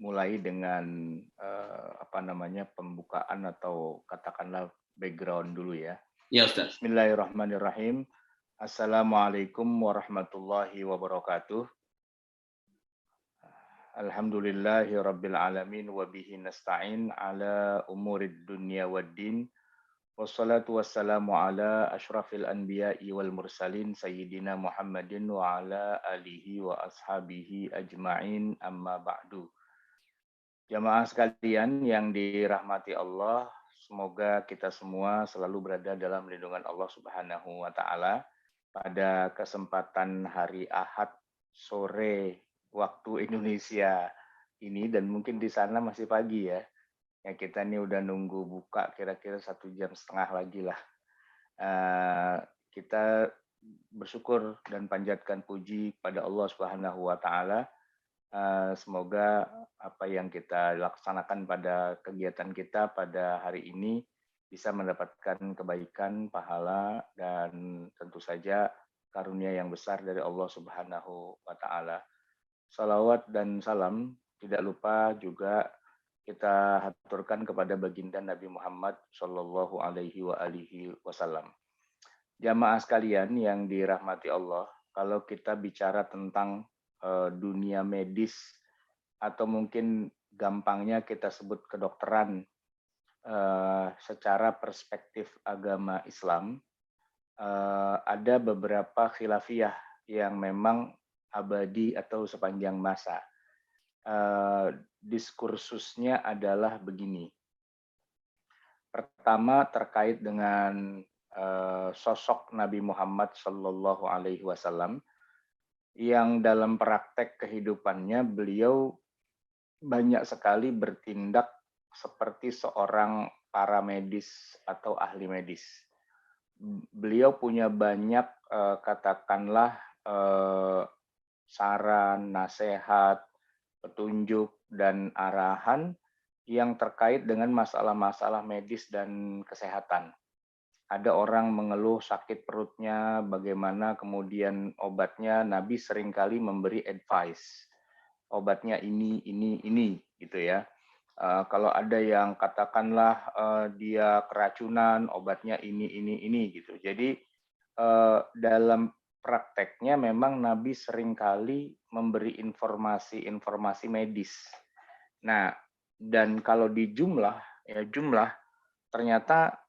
mulai dengan pembukaan atau katakanlah background dulu ya. Ya, Ustaz. Bismillahirrahmanirrahim. Assalamualaikum warahmatullahi wabarakatuh. Alhamdulillahi rabbil alamin wa bihi nasta'in ala umurid dunya waddin. Wassalatu wassalamu ala asyrafil anbiya'i wal mursalin sayyidina Muhammadin wa ala alihi wa ashabihi ajma'in amma ba'du. Jamaah sekalian yang dirahmati Allah, semoga kita semua selalu berada dalam lindungan Allah Subhanahu wa taala. Pada kesempatan hari Ahad sore waktu Indonesia ini, dan mungkin di sana masih pagi ya. Ya, kita ini udah nunggu buka kira-kira 1,5 jam lagi lah. Kita bersyukur dan panjatkan puji kepada Allah Subhanahu wa taala. Semoga apa yang kita laksanakan pada kegiatan kita pada hari ini bisa mendapatkan kebaikan, pahala, dan tentu saja karunia yang besar dari Allah Subhanahu wa taala. Salawat dan salam tidak lupa juga kita haturkan kepada baginda Nabi Muhammad Shallallahu Alaihi Wasallam. Jamaah sekalian yang dirahmati Allah, kalau kita bicara tentang dunia medis atau mungkin gampangnya kita sebut kedokteran secara perspektif agama Islam, ada beberapa khilafiyah yang memang abadi atau sepanjang masa. Diskursusnya adalah begini. Pertama terkait dengan sosok Nabi Muhammad Shallallahu Alaihi Wasallam yang dalam praktek kehidupannya beliau banyak sekali bertindak seperti seorang paramedis atau ahli medis. Beliau punya banyak katakanlah saran, nasihat, petunjuk, dan arahan yang terkait dengan masalah-masalah medis dan kesehatan. Ada orang mengeluh sakit perutnya, bagaimana kemudian obatnya, Nabi seringkali memberi advice. Obatnya ini, gitu ya. Kalau ada yang katakanlah dia keracunan, obatnya ini, gitu. Jadi dalam prakteknya memang Nabi seringkali memberi informasi medis. Nah, dan kalau di jumlah ternyata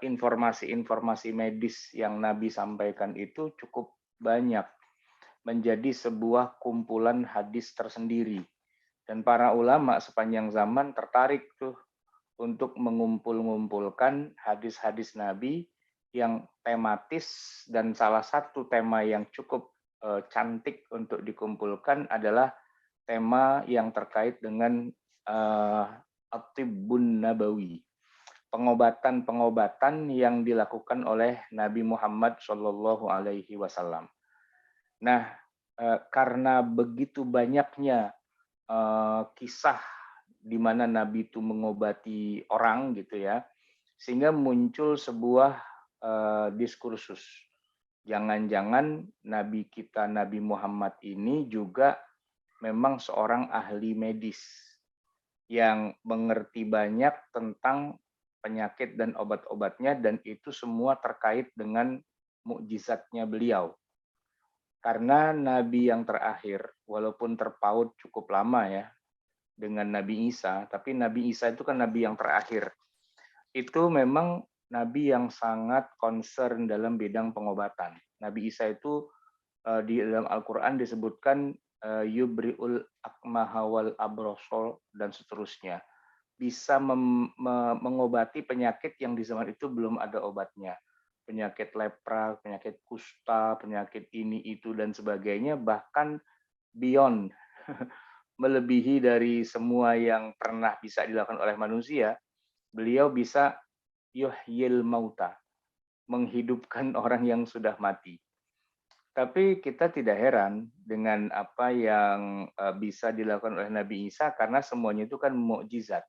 informasi medis yang Nabi sampaikan itu cukup banyak, menjadi sebuah kumpulan hadis tersendiri. Dan para ulama sepanjang zaman tertarik tuh untuk mengumpulkan hadis-hadis Nabi yang tematis, dan salah satu tema yang cukup cantik untuk dikumpulkan adalah tema yang terkait dengan At-Tibbun Nabawi, pengobatan yang dilakukan oleh Nabi Muhammad Shallallahu Alaihi Wasallam. Nah, karena begitu banyaknya kisah di mana Nabi itu mengobati orang gitu ya, sehingga muncul sebuah diskursus. Jangan-jangan Nabi kita, Nabi Muhammad ini juga memang seorang ahli medis yang mengerti banyak tentang penyakit dan obat-obatnya, dan itu semua terkait dengan mukjizatnya beliau. Karena Nabi yang terakhir, walaupun terpaut cukup lama ya dengan Nabi Isa, tapi Nabi Isa itu kan Nabi yang terakhir. Itu memang Nabi yang sangat concern dalam bidang pengobatan. Nabi Isa itu di dalam Al-Quran disebutkan yubri'ul akmaha wal abrosol dan seterusnya. Bisa mengobati penyakit yang di zaman itu belum ada obatnya. Penyakit lepra, penyakit kusta, penyakit ini, itu, dan sebagainya, bahkan beyond, melebihi dari semua yang pernah bisa dilakukan oleh manusia. Beliau bisa yuhyil mauta, menghidupkan orang yang sudah mati. Tapi kita tidak heran dengan apa yang bisa dilakukan oleh Nabi Isa, karena semuanya itu kan mukjizat.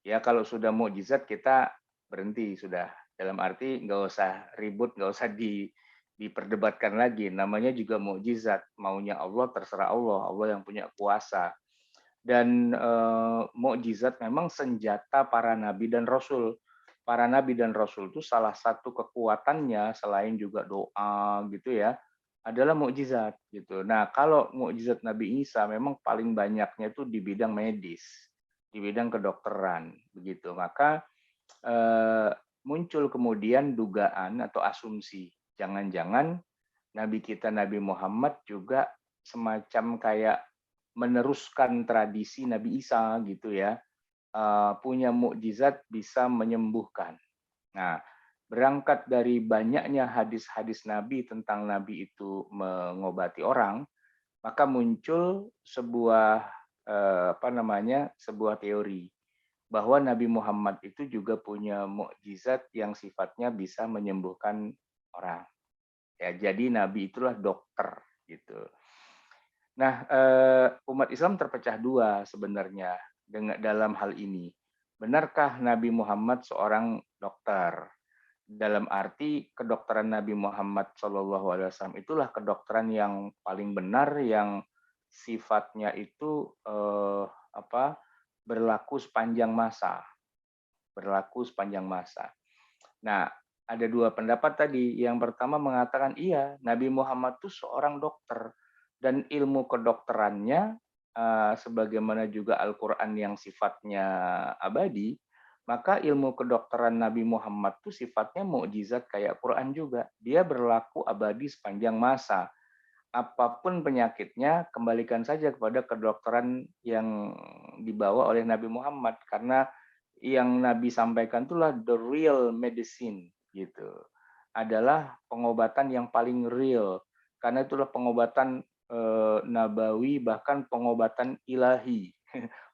Ya, kalau sudah mukjizat kita berhenti sudah. Dalam arti nggak usah ribut, nggak usah diperdebatkan lagi, namanya juga mukjizat, maunya Allah terserah Allah, Allah yang punya kuasa. Dan mukjizat memang senjata para nabi dan rasul. Para nabi dan rasul itu salah satu kekuatannya selain juga doa gitu ya, adalah mukjizat gitu. Nah, kalau mukjizat Nabi Isa memang paling banyaknya itu di bidang medis, di bidang kedokteran begitu. Maka eh, muncul kemudian dugaan atau asumsi, jangan-jangan Nabi kita Nabi Muhammad juga semacam kayak meneruskan tradisi Nabi Isa gitu ya, punya mukjizat bisa menyembuhkan. Nah, berangkat dari banyaknya hadis-hadis Nabi tentang Nabi itu mengobati orang, maka muncul sebuah sebuah teori bahwa Nabi Muhammad itu juga punya mukjizat yang sifatnya bisa menyembuhkan orang. Ya, jadi Nabi itulah dokter gitu. Nah, umat Islam terpecah dua sebenarnya dengan dalam hal ini. Benarkah Nabi Muhammad seorang dokter? Dalam arti kedokteran Nabi Muhammad SAW itulah kedokteran yang paling benar, yang sifatnya itu berlaku sepanjang masa, berlaku sepanjang masa. Nah, ada dua pendapat tadi. Yang pertama mengatakan iya, Nabi Muhammad itu seorang dokter dan ilmu kedokterannya sebagaimana juga Al-Qur'an yang sifatnya abadi, maka ilmu kedokteran Nabi Muhammad itu sifatnya mukjizat kayak Quran juga. Dia berlaku abadi sepanjang masa. Apapun penyakitnya, kembalikan saja kepada kedokteran yang dibawa oleh Nabi Muhammad, karena yang Nabi sampaikan itulah the real medicine gitu. Adalah pengobatan yang paling real, karena itulah pengobatan nabawi, bahkan pengobatan ilahi,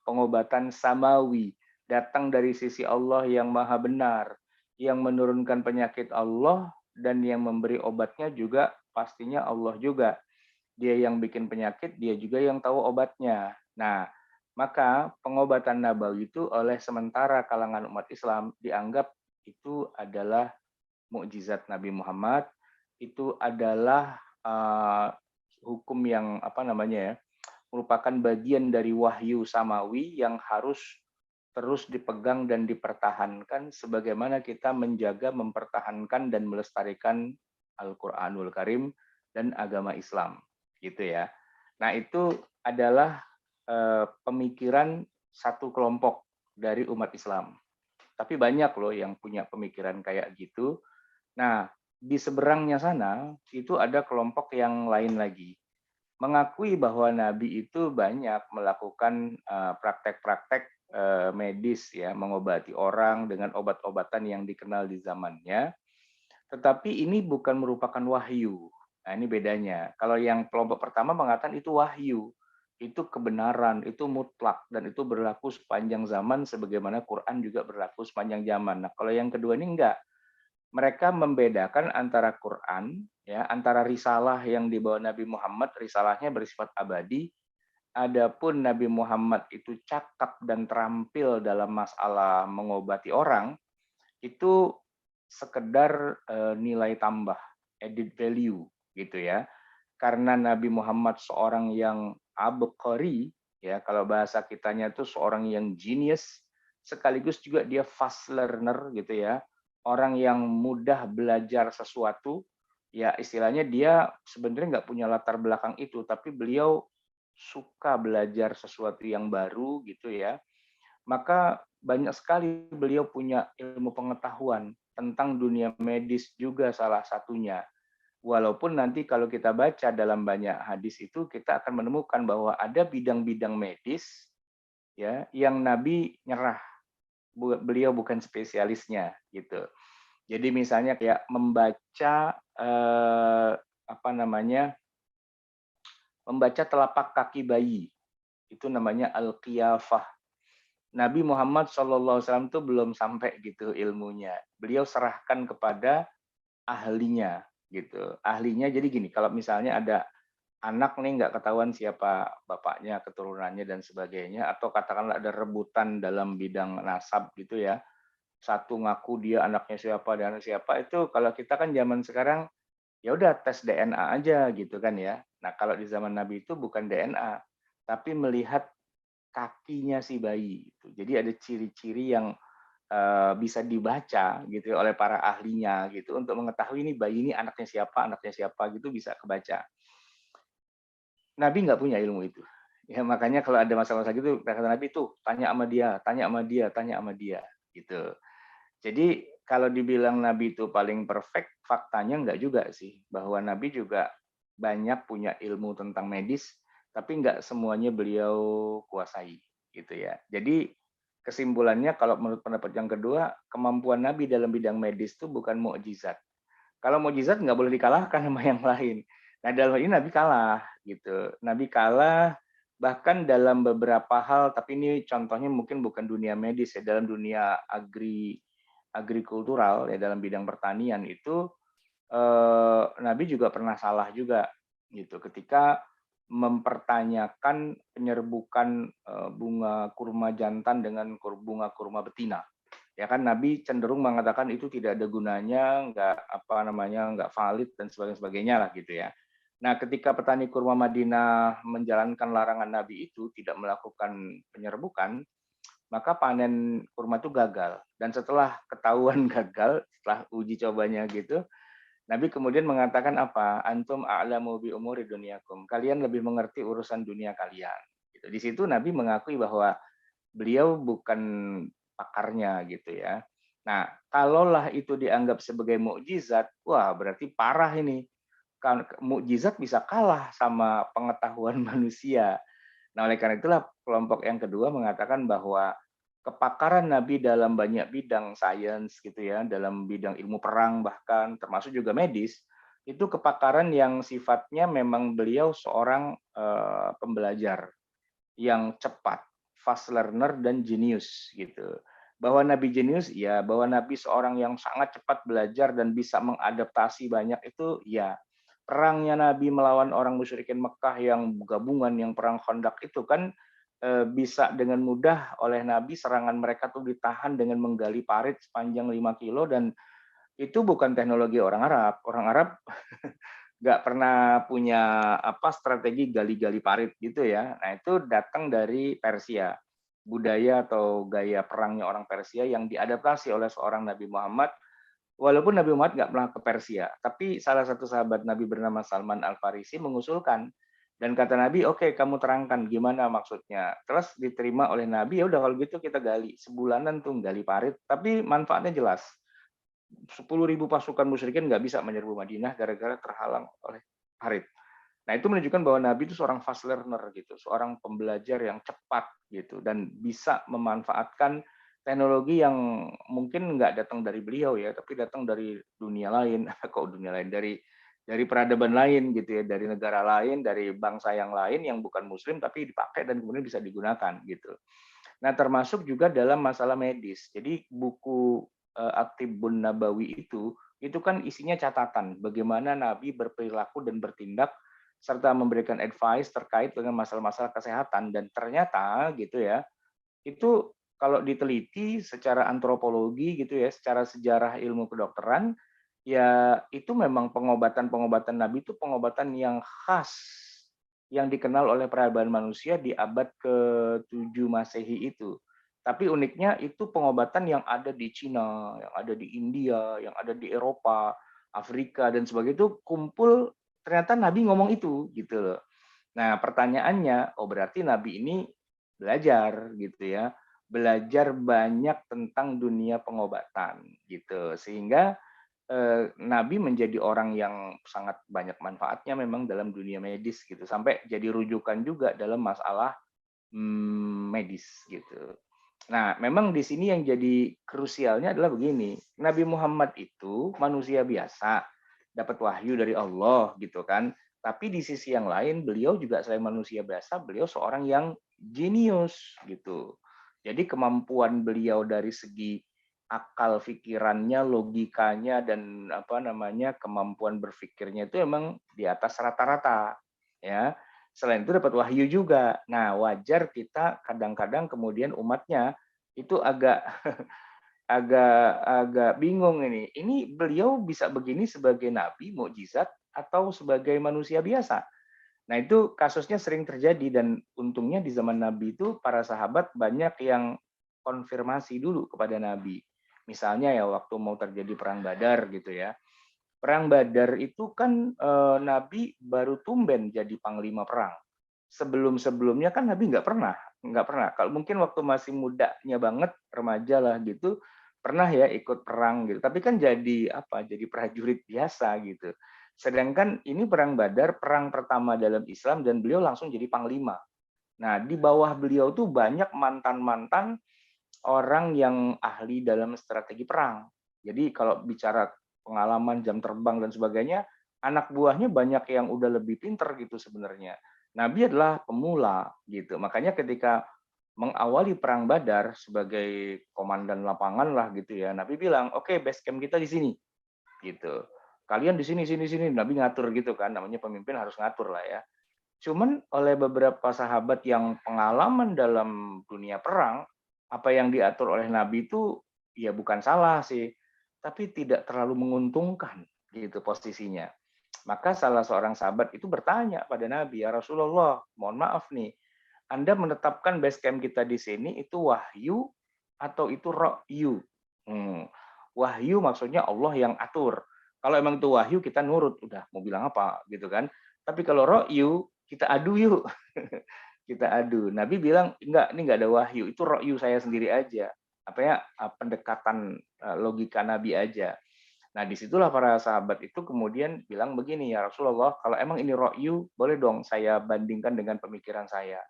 pengobatan samawi, datang dari sisi Allah yang maha benar, yang menurunkan penyakit Allah, dan yang memberi obatnya juga pastinya Allah juga. Dia yang bikin penyakit, dia juga yang tahu obatnya. Nah, maka pengobatan nabawi itu oleh sementara kalangan umat Islam dianggap itu adalah mukjizat Nabi Muhammad, itu adalah hukum yang merupakan bagian dari wahyu samawi yang harus terus dipegang dan dipertahankan sebagaimana kita menjaga, mempertahankan dan melestarikan Al-Qur'anul Karim dan agama Islam, gitu ya. Nah, itu adalah pemikiran satu kelompok dari umat Islam. Tapi banyak loh yang punya pemikiran kayak gitu. Nah, di seberangnya sana itu ada kelompok yang lain lagi, mengakui bahwa Nabi itu banyak melakukan praktek-praktek medis ya, mengobati orang dengan obat-obatan yang dikenal di zamannya, tetapi ini bukan merupakan wahyu. Nah, ini bedanya. Kalau yang kelompok pertama mengatakan itu wahyu, itu kebenaran, itu mutlak, dan itu berlaku sepanjang zaman sebagaimana Quran juga berlaku sepanjang zaman. Nah, kalau yang kedua ini enggak. Mereka membedakan antara Quran, ya, antara risalah yang dibawa Nabi Muhammad, risalahnya bersifat abadi, adapun Nabi Muhammad itu cakap dan terampil dalam masalah mengobati orang, itu sekedar nilai tambah, added value gitu ya. Karena Nabi Muhammad seorang yang abqari, ya, kalau bahasa kitanya itu seorang yang genius, sekaligus juga dia fast learner gitu ya. Orang yang mudah belajar sesuatu, ya istilahnya dia sebenarnya nggak punya latar belakang itu, tapi beliau suka belajar sesuatu yang baru gitu ya. Maka banyak sekali beliau punya ilmu pengetahuan tentang dunia medis juga salah satunya. Walaupun nanti kalau kita baca dalam banyak hadis itu kita akan menemukan bahwa ada bidang-bidang medis ya yang Nabi nyerah, beliau bukan spesialisnya gitu. Jadi misalnya kayak membaca membaca telapak kaki bayi, itu namanya al-qiyafah. Nabi Muhammad SAW itu belum sampai gitu ilmunya. Beliau serahkan kepada ahlinya gitu. Ahlinya jadi gini, kalau misalnya ada anak nih nggak ketahuan siapa bapaknya, keturunannya dan sebagainya, atau katakanlah ada rebutan dalam bidang nasab gitu ya. Satu ngaku dia anaknya siapa dan siapa, itu kalau kita kan zaman sekarang ya udah tes DNA aja gitu kan ya. Nah, kalau di zaman Nabi itu bukan DNA, tapi melihat kakinya si bayi itu. Jadi ada ciri-ciri yang bisa dibaca gitu ya oleh para ahlinya gitu untuk mengetahui ini bayi ini anaknya siapa gitu bisa kebaca. Nabi nggak punya ilmu itu. Ya makanya kalau ada masalah-masalah gitu kata Nabi tuh tanya sama dia, tanya sama dia, tanya sama dia gitu. Jadi kalau dibilang Nabi itu paling perfect, faktanya enggak juga sih. Bahwa Nabi juga banyak punya ilmu tentang medis, tapi enggak semuanya beliau kuasai gitu ya. Jadi kesimpulannya kalau menurut pendapat yang kedua, kemampuan Nabi dalam bidang medis itu bukan mukjizat. Kalau mukjizat nggak boleh dikalahkan sama yang lain. Nah dalam hal ini Nabi kalah gitu. Nabi kalah bahkan dalam beberapa hal, tapi ini contohnya mungkin bukan dunia medis ya, dalam dunia agrikultural ya dalam bidang pertanian itu Nabi juga pernah salah juga gitu ketika mempertanyakan penyerbukan bunga kurma jantan dengan bunga kurma betina. Ya kan Nabi cenderung mengatakan itu tidak ada gunanya, nggak valid dan sebagainya lah gitu ya. Nah, ketika petani kurma Madinah menjalankan larangan Nabi itu tidak melakukan penyerbukan, maka panen kurma itu gagal. Dan setelah ketahuan gagal, setelah uji cobanya gitu, Nabi kemudian mengatakan apa? Antum a'lamu bi umuri dunyakum. Kalian lebih mengerti urusan dunia kalian. Gitu. Di situ Nabi mengakui bahwa beliau bukan pakarnya gitu ya. Nah, kalaulah itu dianggap sebagai mukjizat, wah berarti parah ini. Kan mukjizat bisa kalah sama pengetahuan manusia. Nah, oleh karena itulah kelompok yang kedua mengatakan bahwa kepakaran Nabi dalam banyak bidang sains gitu ya, dalam bidang ilmu perang bahkan termasuk juga medis, itu kepakaran yang sifatnya memang beliau seorang pembelajar yang cepat, fast learner dan jenius gitu. Bahwa Nabi jenius, ya. Bahwa Nabi seorang yang sangat cepat belajar dan bisa mengadaptasi banyak itu, ya. Perangnya Nabi melawan orang musyrikin Mekah yang gabungan, yang perang Khandaq itu kan bisa dengan mudah oleh Nabi serangan mereka tuh ditahan dengan menggali parit sepanjang 5 kilo dan itu bukan teknologi orang Arab. Orang Arab nggak pernah punya strategi gali-gali parit gitu ya. Nah itu datang dari Persia, budaya atau gaya perangnya orang Persia yang diadaptasi oleh seorang Nabi Muhammad. Walaupun Nabi Muhammad nggak pernah ke Persia, tapi salah satu sahabat Nabi bernama Salman Al Farisi mengusulkan dan kata Nabi, oke, kamu terangkan gimana maksudnya. Terus diterima oleh Nabi, ya udah kalau gitu kita gali sebulanan tuh gali parit, tapi manfaatnya jelas. 10.000 pasukan musyrikin nggak bisa menyerbu Madinah gara-gara terhalang oleh parit. Nah itu menunjukkan bahwa Nabi itu seorang fast learner gitu, seorang pembelajar yang cepat gitu dan bisa memanfaatkan teknologi yang mungkin nggak datang dari beliau ya, tapi datang dari dunia lain, kok dunia lain dari peradaban lain gitu ya, dari negara lain, dari bangsa yang lain yang bukan Muslim tapi dipakai dan kemudian bisa digunakan gitu. Nah, termasuk juga dalam masalah medis. Jadi buku At-Tibbun Nabawi itu kan isinya catatan bagaimana Nabi berperilaku dan bertindak serta memberikan advice terkait dengan masalah-masalah kesehatan dan ternyata gitu ya, itu kalau diteliti secara antropologi gitu ya, secara sejarah ilmu kedokteran, ya itu memang pengobatan-pengobatan Nabi itu pengobatan yang khas yang dikenal oleh peradaban manusia di abad ke-7 Masehi itu. Tapi uniknya itu pengobatan yang ada di Cina, yang ada di India, yang ada di Eropa, Afrika dan sebagainya itu kumpul ternyata Nabi ngomong itu gitu loh. Nah, pertanyaannya, oh berarti Nabi ini belajar gitu ya. Belajar banyak tentang dunia pengobatan gitu. Sehingga Nabi menjadi orang yang sangat banyak manfaatnya memang dalam dunia medis gitu. Sampai jadi rujukan juga dalam masalah medis gitu. Nah, memang di sini yang jadi krusialnya adalah begini. Nabi Muhammad itu manusia biasa, dapat wahyu dari Allah gitu kan. Tapi di sisi yang lain beliau juga selain manusia biasa, beliau seorang yang jenius gitu. Jadi kemampuan beliau dari segi akal pikirannya, logikanya dan kemampuan berpikirnya itu emang di atas rata-rata ya. Selain itu dapat wahyu juga. Nah, wajar kita kadang-kadang kemudian umatnya itu agak agak bingung ini. Ini beliau bisa begini sebagai nabi, mukjizat, atau sebagai manusia biasa? Nah, itu kasusnya sering terjadi dan untungnya di zaman Nabi itu para sahabat banyak yang konfirmasi dulu kepada Nabi. Misalnya ya waktu mau terjadi perang Badar gitu ya. Perang Badar itu kan Nabi baru tumben jadi panglima perang. Sebelum-sebelumnya kan Nabi nggak pernah. Kalau mungkin waktu masih mudanya banget, remaja lah gitu, pernah ya ikut perang gitu. Tapi kan jadi apa? Jadi prajurit biasa gitu. Sedangkan ini perang Badar, perang pertama dalam Islam dan beliau langsung jadi panglima. Nah, di bawah beliau tuh banyak mantan-mantan orang yang ahli dalam strategi perang. Jadi kalau bicara pengalaman jam terbang dan sebagainya, anak buahnya banyak yang udah lebih pinter gitu sebenarnya. Nabi adalah pemula gitu. Makanya ketika mengawali perang Badar sebagai komandan lapangan lah gitu ya, Nabi bilang, "Oke, base camp kita di sini." Gitu. Kalian di sini sini sini, Nabi ngatur gitu kan, namanya pemimpin harus ngatur lah ya. Cuman oleh beberapa sahabat yang pengalaman dalam dunia perang, apa yang diatur oleh Nabi itu ya bukan salah sih, tapi tidak terlalu menguntungkan gitu posisinya. Maka salah seorang sahabat itu bertanya pada Nabi, "Ya Rasulullah, mohon maaf nih, Anda menetapkan base camp kita di sini itu wahyu atau itu ro'yu?" Hmm. Wahyu maksudnya Allah yang atur. Kalau emang itu wahyu kita nurut, udah mau bilang apa gitu kan. Tapi kalau ro'yu kita adu yuk. Kita adu. Nabi bilang, enggak, ini enggak ada wahyu, itu ro'yu saya sendiri aja. Apa ya, pendekatan logika Nabi aja. Nah, disitulah para sahabat itu kemudian bilang begini, "Ya Rasulullah, kalau emang ini ro'yu, boleh dong saya bandingkan dengan pemikiran saya."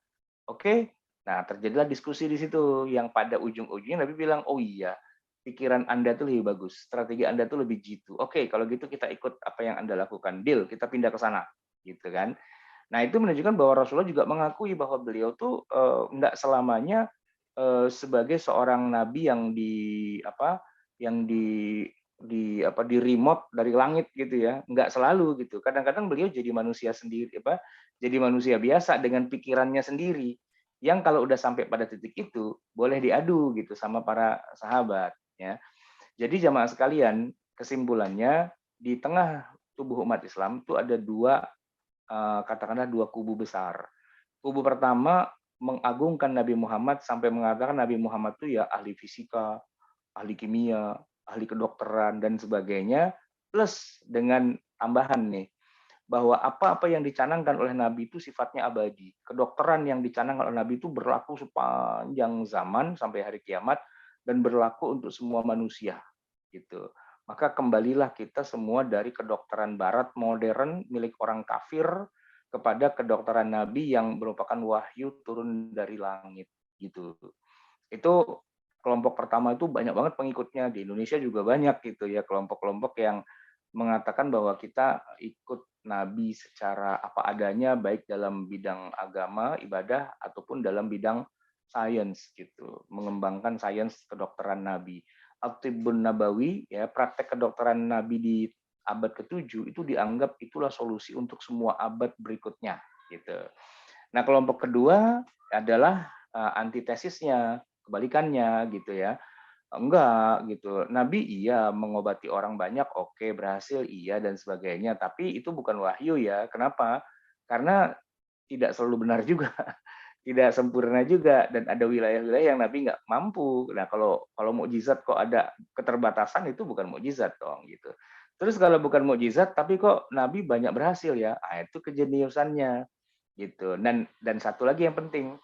Oke. Nah, terjadilah diskusi di situ, yang pada ujung-ujungnya Nabi bilang, "Oh iya, pikiran Anda tuh lebih bagus, strategi Anda tuh lebih jitu. Oke, kalau gitu kita ikut apa yang Anda lakukan. Deal, kita pindah ke sana." Gitu kan. Nah, itu menunjukkan bahwa Rasulullah juga mengakui bahwa beliau tuh enggak selamanya sebagai seorang nabi yang yang di remote dari langit gitu ya, enggak selalu gitu. Kadang-kadang beliau jadi manusia sendiri jadi manusia biasa dengan pikirannya sendiri. Yang kalau udah sampai pada titik itu boleh diadu gitu sama para sahabat ya. Jadi jamaah sekalian, kesimpulannya di tengah tubuh umat Islam itu ada katakanlah dua kubu besar. Kubu pertama mengagungkan Nabi Muhammad sampai mengatakan Nabi Muhammad itu ya ahli fisika, ahli kimia, ahli kedokteran dan sebagainya, plus dengan tambahan nih bahwa apa-apa yang dicanangkan oleh Nabi itu sifatnya abadi. Kedokteran yang dicanangkan oleh Nabi itu berlaku sepanjang zaman sampai hari kiamat dan berlaku untuk semua manusia gitu. Maka kembalilah kita semua dari kedokteran barat modern milik orang kafir kepada kedokteran Nabi yang merupakan wahyu turun dari langit gitu. Itu kelompok pertama itu banyak banget pengikutnya, di Indonesia juga banyak gitu ya, kelompok-kelompok yang mengatakan bahwa kita ikut Nabi secara apa adanya baik dalam bidang agama, ibadah ataupun dalam bidang sains gitu, mengembangkan sains kedokteran Nabi. At-Tibbun Nabawi ya, praktek kedokteran Nabi di abad ke-7 itu dianggap itulah solusi untuk semua abad berikutnya gitu. Nah, kelompok kedua adalah antitesisnya, kebalikannya gitu ya. Enggak gitu. Nabi iya mengobati orang banyak, oke, berhasil iya dan sebagainya, tapi itu bukan wahyu ya. Kenapa? Karena tidak selalu benar juga, tidak sempurna juga dan ada wilayah-wilayah yang Nabi nggak mampu. Nah, kalau mukjizat kok ada keterbatasan itu bukan mukjizat dong gitu. Terus kalau bukan mukjizat tapi kok Nabi banyak berhasil ya, itu kejeniusannya gitu. Dan satu lagi yang penting,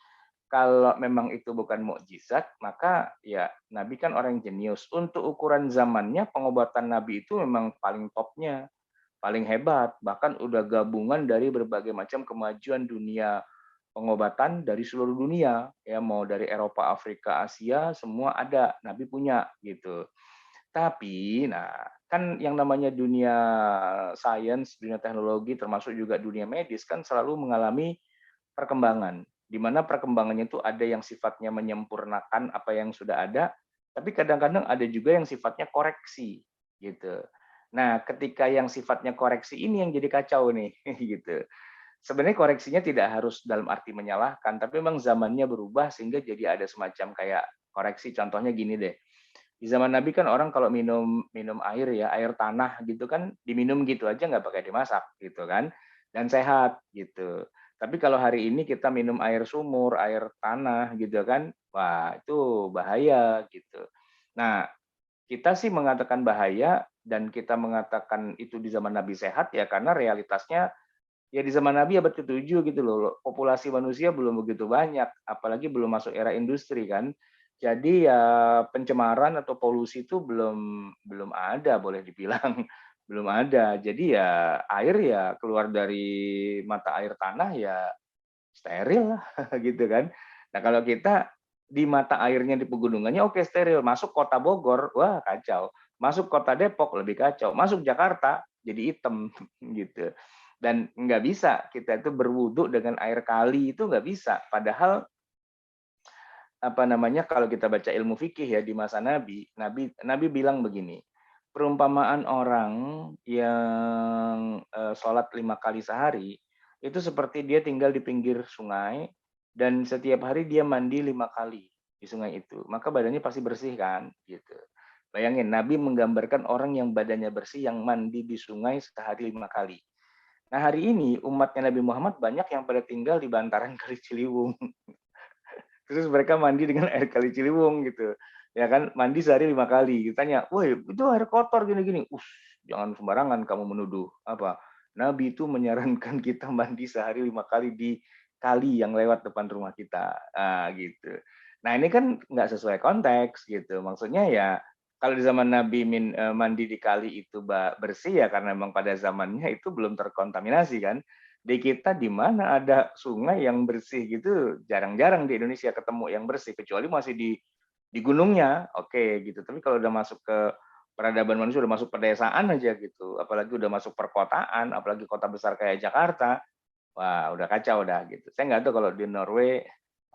kalau memang itu bukan mukjizat, maka ya Nabi kan orang yang jenius. Untuk ukuran zamannya, pengobatan Nabi itu memang paling topnya, paling hebat. Bahkan udah gabungan dari berbagai macam kemajuan dunia pengobatan dari seluruh dunia. Ya mau dari Eropa, Afrika, Asia, semua ada. Nabi punya gitu. Tapi, nah kan yang namanya dunia sains, dunia teknologi, termasuk juga dunia medis kan selalu mengalami perkembangan, di mana perkembangannya itu ada yang sifatnya menyempurnakan apa yang sudah ada, tapi kadang-kadang ada juga yang sifatnya koreksi, gitu. Nah, ketika yang sifatnya koreksi ini yang jadi kacau nih, gitu. Sebenarnya koreksinya tidak harus dalam arti menyalahkan, tapi memang zamannya berubah sehingga jadi ada semacam kayak koreksi. Contohnya gini deh, Di zaman Nabi kan orang kalau minum minum air ya, air tanah gitu kan diminum gitu aja nggak pakai dimasak gitu kan, dan sehat gitu. Tapi kalau hari ini kita minum air sumur, air tanah gitu kan, wah itu bahaya gitu. Nah, kita sih mengatakan bahaya dan kita mengatakan itu di zaman Nabi sehat ya karena realitasnya ya di zaman Nabi abad ke-7 gitu loh, populasi manusia belum begitu banyak, apalagi belum masuk era industri kan. Jadi ya pencemaran atau polusi itu belum belum ada boleh dibilang, belum ada. Jadi ya air ya keluar dari mata air tanah ya steril lah gitu kan. Nah kalau kita di mata airnya di pegunungannya oke steril, masuk kota Bogor, wah kacau. Masuk kota Depok lebih kacau, masuk Jakarta jadi hitam gitu. Dan nggak bisa kita itu berwudu dengan air kali itu nggak bisa. Padahal apa namanya kalau kita baca ilmu fikih ya di masa Nabi, Nabi bilang begini, perumpamaan orang yang sholat 5 kali sehari itu seperti dia tinggal di pinggir sungai dan setiap hari dia mandi 5 kali di sungai itu, maka badannya pasti bersih kan, gitu. Bayangin, Nabi menggambarkan orang yang badannya bersih yang mandi di sungai sehari 5 kali. Nah hari ini umatnya Nabi Muhammad banyak yang pada tinggal di bantaran Kali Ciliwung. Terus mereka mandi dengan air Kali Ciliwung gitu. Ya kan, mandi sehari 5 kali. Ditanya, woi itu air kotor gini-gini. Jangan sembarangan kamu menuduh. Apa? Nabi itu menyarankan kita mandi sehari 5 kali di kali yang lewat depan rumah kita. Gitu. Nah ini kan nggak sesuai konteks gitu. Maksudnya ya kalau di zaman Nabi mandi di kali itu bersih ya karena memang pada zamannya itu belum terkontaminasi kan. Di kita di mana ada sungai yang bersih gitu, jarang-jarang di Indonesia ketemu yang bersih, kecuali masih di gunungnya, oke gitu. Tapi kalau udah masuk ke peradaban manusia, udah masuk pedesaan aja gitu, apalagi udah masuk perkotaan, apalagi kota besar kayak Jakarta, wah udah kacau dah gitu. Saya nggak tahu kalau di Norway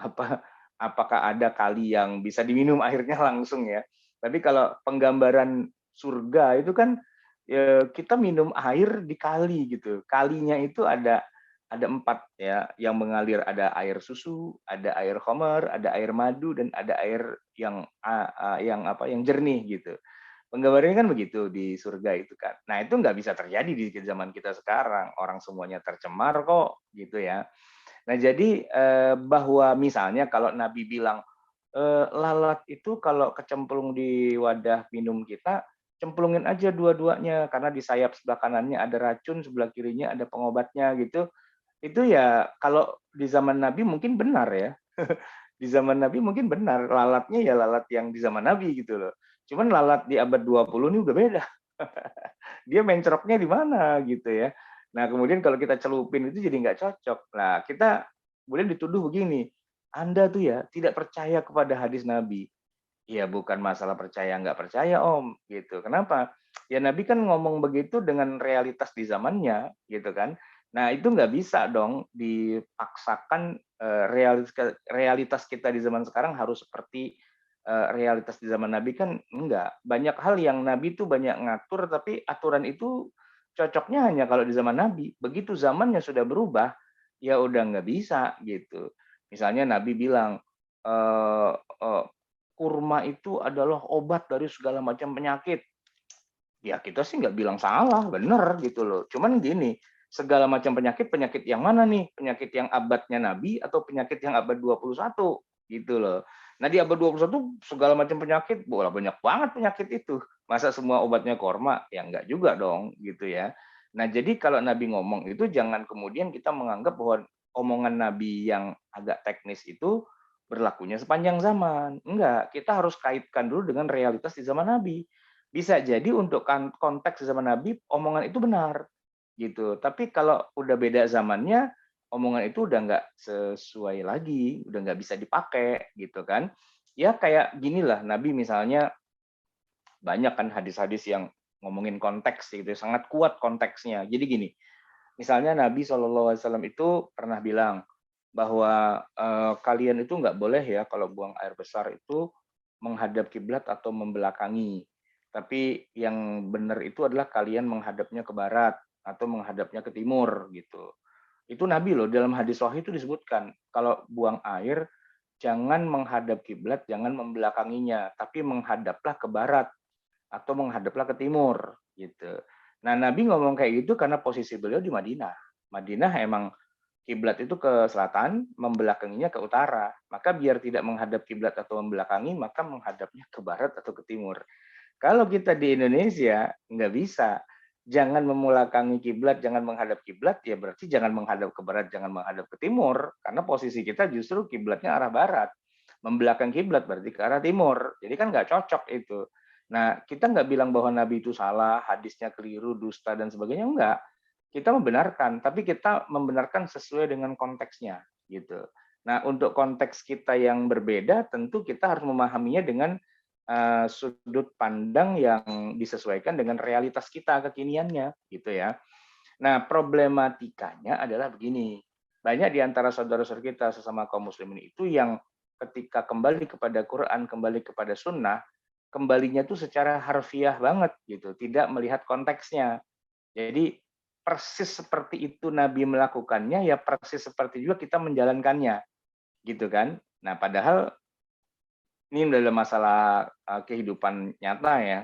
apa apakah ada kali yang bisa diminum airnya langsung ya. Tapi kalau penggambaran surga itu kan ya, kita minum air di kali gitu. Kalinya itu ada 4 ya yang mengalir, ada air susu, ada air khamar, ada air madu dan ada air yang apa yang jernih gitu. Penggambarannya kan begitu di surga itu kan. Nah itu nggak bisa terjadi di zaman kita sekarang. Orang semuanya tercemar kok gitu ya. Nah jadi bahwa misalnya kalau Nabi bilang lalat itu kalau kecemplung di wadah minum kita, cemplungin aja dua-duanya karena di sayap sebelah kanannya ada racun, sebelah kirinya ada pengobatnya gitu. Itu ya kalau di zaman Nabi mungkin benar ya. Di zaman Nabi mungkin benar, lalatnya ya lalat yang di zaman Nabi gitu loh. Cuman lalat di abad 20 ini udah beda. Dia menceroknya di mana gitu ya. Nah kemudian kalau kita celupin itu jadi nggak cocok. Nah kita kemudian dituduh begini, Anda tuh ya tidak percaya kepada hadis Nabi. Ya bukan masalah percaya nggak percaya Om, gitu. Kenapa? Ya Nabi kan ngomong begitu dengan realitas di zamannya, gitu kan. Nah itu nggak bisa dong dipaksakan realitas kita di zaman sekarang harus seperti realitas di zaman Nabi kan enggak. Banyak hal yang Nabi itu banyak ngatur, tapi aturan itu cocoknya hanya kalau di zaman Nabi. Begitu zamannya sudah berubah, ya udah nggak bisa gitu. Misalnya Nabi bilang, eh, eh, kurma itu adalah obat dari segala macam penyakit. Ya kita sih nggak bilang salah, bener gitu loh. Cuman gini, segala macam penyakit, penyakit yang mana nih? Penyakit yang abadnya Nabi atau penyakit yang abad 21 gitu loh. Nah di abad 21 segala macam penyakit, bola banyak banget penyakit itu. Masa semua obatnya korma? Ya enggak juga dong gitu ya. Nah jadi kalau Nabi ngomong itu jangan kemudian kita menganggap bahwa omongan Nabi yang agak teknis itu berlakunya sepanjang zaman. Enggak, kita harus kaitkan dulu dengan realitas di zaman Nabi. Bisa jadi untuk konteks zaman Nabi omongan itu benar gitu. Tapi kalau udah beda zamannya, omongan itu udah nggak sesuai lagi, udah nggak bisa dipakai gitu kan. Ya kayak ginilah Nabi misalnya banyak kan hadis-hadis yang ngomongin konteks gitu, sangat kuat konteksnya. Jadi gini, misalnya Nabi SAW itu pernah bilang bahwa kalian itu nggak boleh ya kalau buang air besar itu menghadap kiblat atau membelakangi. Tapi yang benar itu adalah kalian menghadapnya ke barat atau menghadapnya ke timur gitu. Itu Nabi loh dalam hadis sahih itu disebutkan kalau buang air jangan menghadap kiblat, jangan membelakanginya, tapi menghadaplah ke barat atau menghadaplah ke timur gitu. Nah, Nabi ngomong kayak gitu karena posisi beliau di Madinah. Madinah emang kiblat itu ke selatan, membelakanginya ke utara. Maka biar tidak menghadap kiblat atau membelakangi, maka menghadapnya ke barat atau ke timur. Kalau kita di Indonesia nggak bisa, jangan memulakangi kiblat, jangan menghadap kiblat, ya berarti jangan menghadap ke barat, jangan menghadap ke timur, karena posisi kita justru kiblatnya arah barat. Membelakang kiblat berarti ke arah timur. Jadi kan nggak cocok itu. Nah, kita nggak bilang bahwa Nabi itu salah, hadisnya keliru, dusta dan sebagainya, enggak. Kita membenarkan, tapi kita membenarkan sesuai dengan konteksnya, gitu. Nah, untuk konteks kita yang berbeda, tentu kita harus memahaminya dengan sudut pandang yang disesuaikan dengan realitas kita kekiniannya, gitu ya. Nah, problematikanya adalah begini. Banyak di antara saudara-saudara kita sesama kaum muslimin itu yang ketika kembali kepada Quran, kembali kepada sunnah, kembalinya tuh secara harfiah banget gitu, tidak melihat konteksnya. Jadi persis seperti itu Nabi melakukannya, ya persis seperti juga kita menjalankannya, gitu kan. Nah, padahal ini dalam masalah kehidupan nyata ya,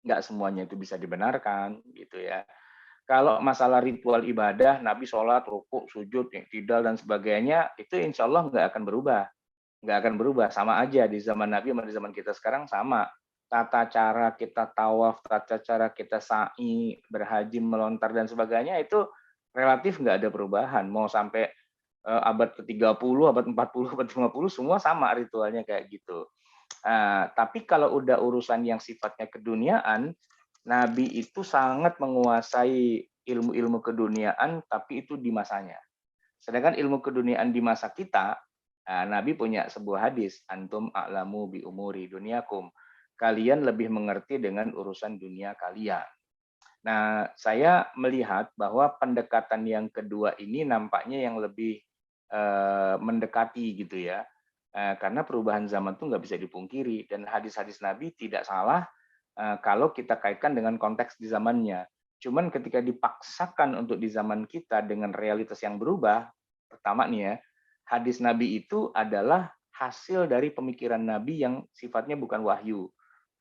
nggak semuanya itu bisa dibenarkan, gitu ya. Kalau masalah ritual ibadah, Nabi sholat, rukuk, sujud, iktidal, dan sebagainya, itu insya Allah nggak akan berubah. Nggak akan berubah, sama aja di zaman Nabi sama di zaman kita sekarang sama. Tata cara kita tawaf, tata cara kita sa'i, berhaji, melontar, dan sebagainya, itu relatif nggak ada perubahan. Mau sampai abad ke-30, abad 40, abad 50, semua sama ritualnya kayak gitu. Tapi kalau udah urusan yang sifatnya keduniaan, Nabi itu sangat menguasai ilmu-ilmu keduniaan, tapi itu di masanya. Sedangkan ilmu keduniaan di masa kita, Nabi punya sebuah hadis, antum a'lamu bi umuri dunyakum. Kalian lebih mengerti dengan urusan dunia kalian. Nah, saya melihat bahwa pendekatan yang kedua ini nampaknya yang lebih mendekati gitu ya. Karena perubahan zaman itu nggak bisa dipungkiri dan hadis-hadis Nabi tidak salah kalau kita kaitkan dengan konteks di zamannya. Cuman ketika dipaksakan untuk di zaman kita dengan realitas yang berubah, pertama nih ya, hadis Nabi itu adalah hasil dari pemikiran Nabi yang sifatnya bukan wahyu,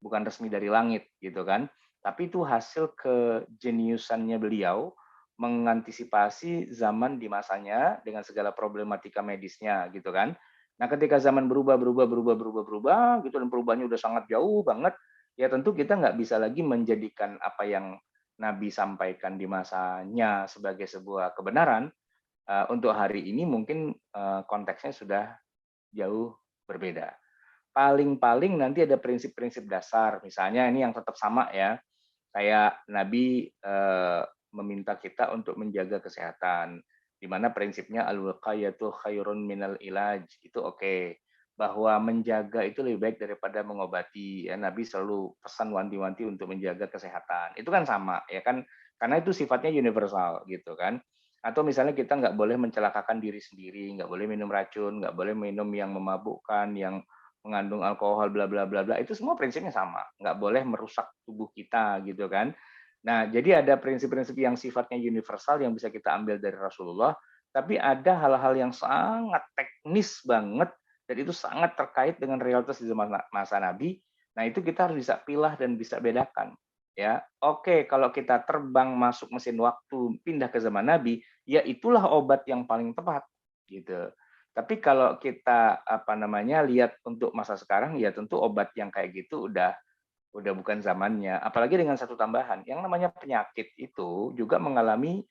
bukan resmi dari langit gitu kan. Tapi itu hasil kejeniusannya beliau mengantisipasi zaman di masanya dengan segala problematika medisnya gitu kan. Nah, ketika zaman berubah gitu dan perubahannya udah sangat jauh banget, ya tentu kita nggak bisa lagi menjadikan apa yang Nabi sampaikan di masanya sebagai sebuah kebenaran. Untuk hari ini mungkin konteksnya sudah jauh berbeda. Paling-paling nanti ada prinsip-prinsip dasar, misalnya ini yang tetap sama ya, kayak Nabi meminta kita untuk menjaga kesehatan, di mana prinsipnya al-wiqayatu khairun minal ilaj, itu oke. Bahwa menjaga itu lebih baik daripada mengobati. Ya, Nabi selalu pesan wanti-wanti untuk menjaga kesehatan. Itu kan sama, ya kan? Karena itu sifatnya universal gitu kan. Atau misalnya kita nggak boleh mencelakakan diri sendiri, nggak boleh minum racun, nggak boleh minum yang memabukkan, yang mengandung alkohol, bla bla bla bla. Itu semua prinsipnya sama. Nggak boleh merusak tubuh kita gitu kan. Nah, jadi ada prinsip-prinsip yang sifatnya universal yang bisa kita ambil dari Rasulullah, tapi ada hal-hal yang sangat teknis banget dan itu sangat terkait dengan realitas di zaman masa Nabi. Nah, itu kita harus bisa pilah dan bisa bedakan. Ya, oke, kalau kita terbang masuk mesin waktu pindah ke zaman Nabi, ya itulah obat yang paling tepat gitu. Tapi kalau kita lihat untuk masa sekarang, ya tentu obat yang kayak gitu udah bukan zamannya. Apalagi dengan satu tambahan, yang namanya penyakit itu juga mengalami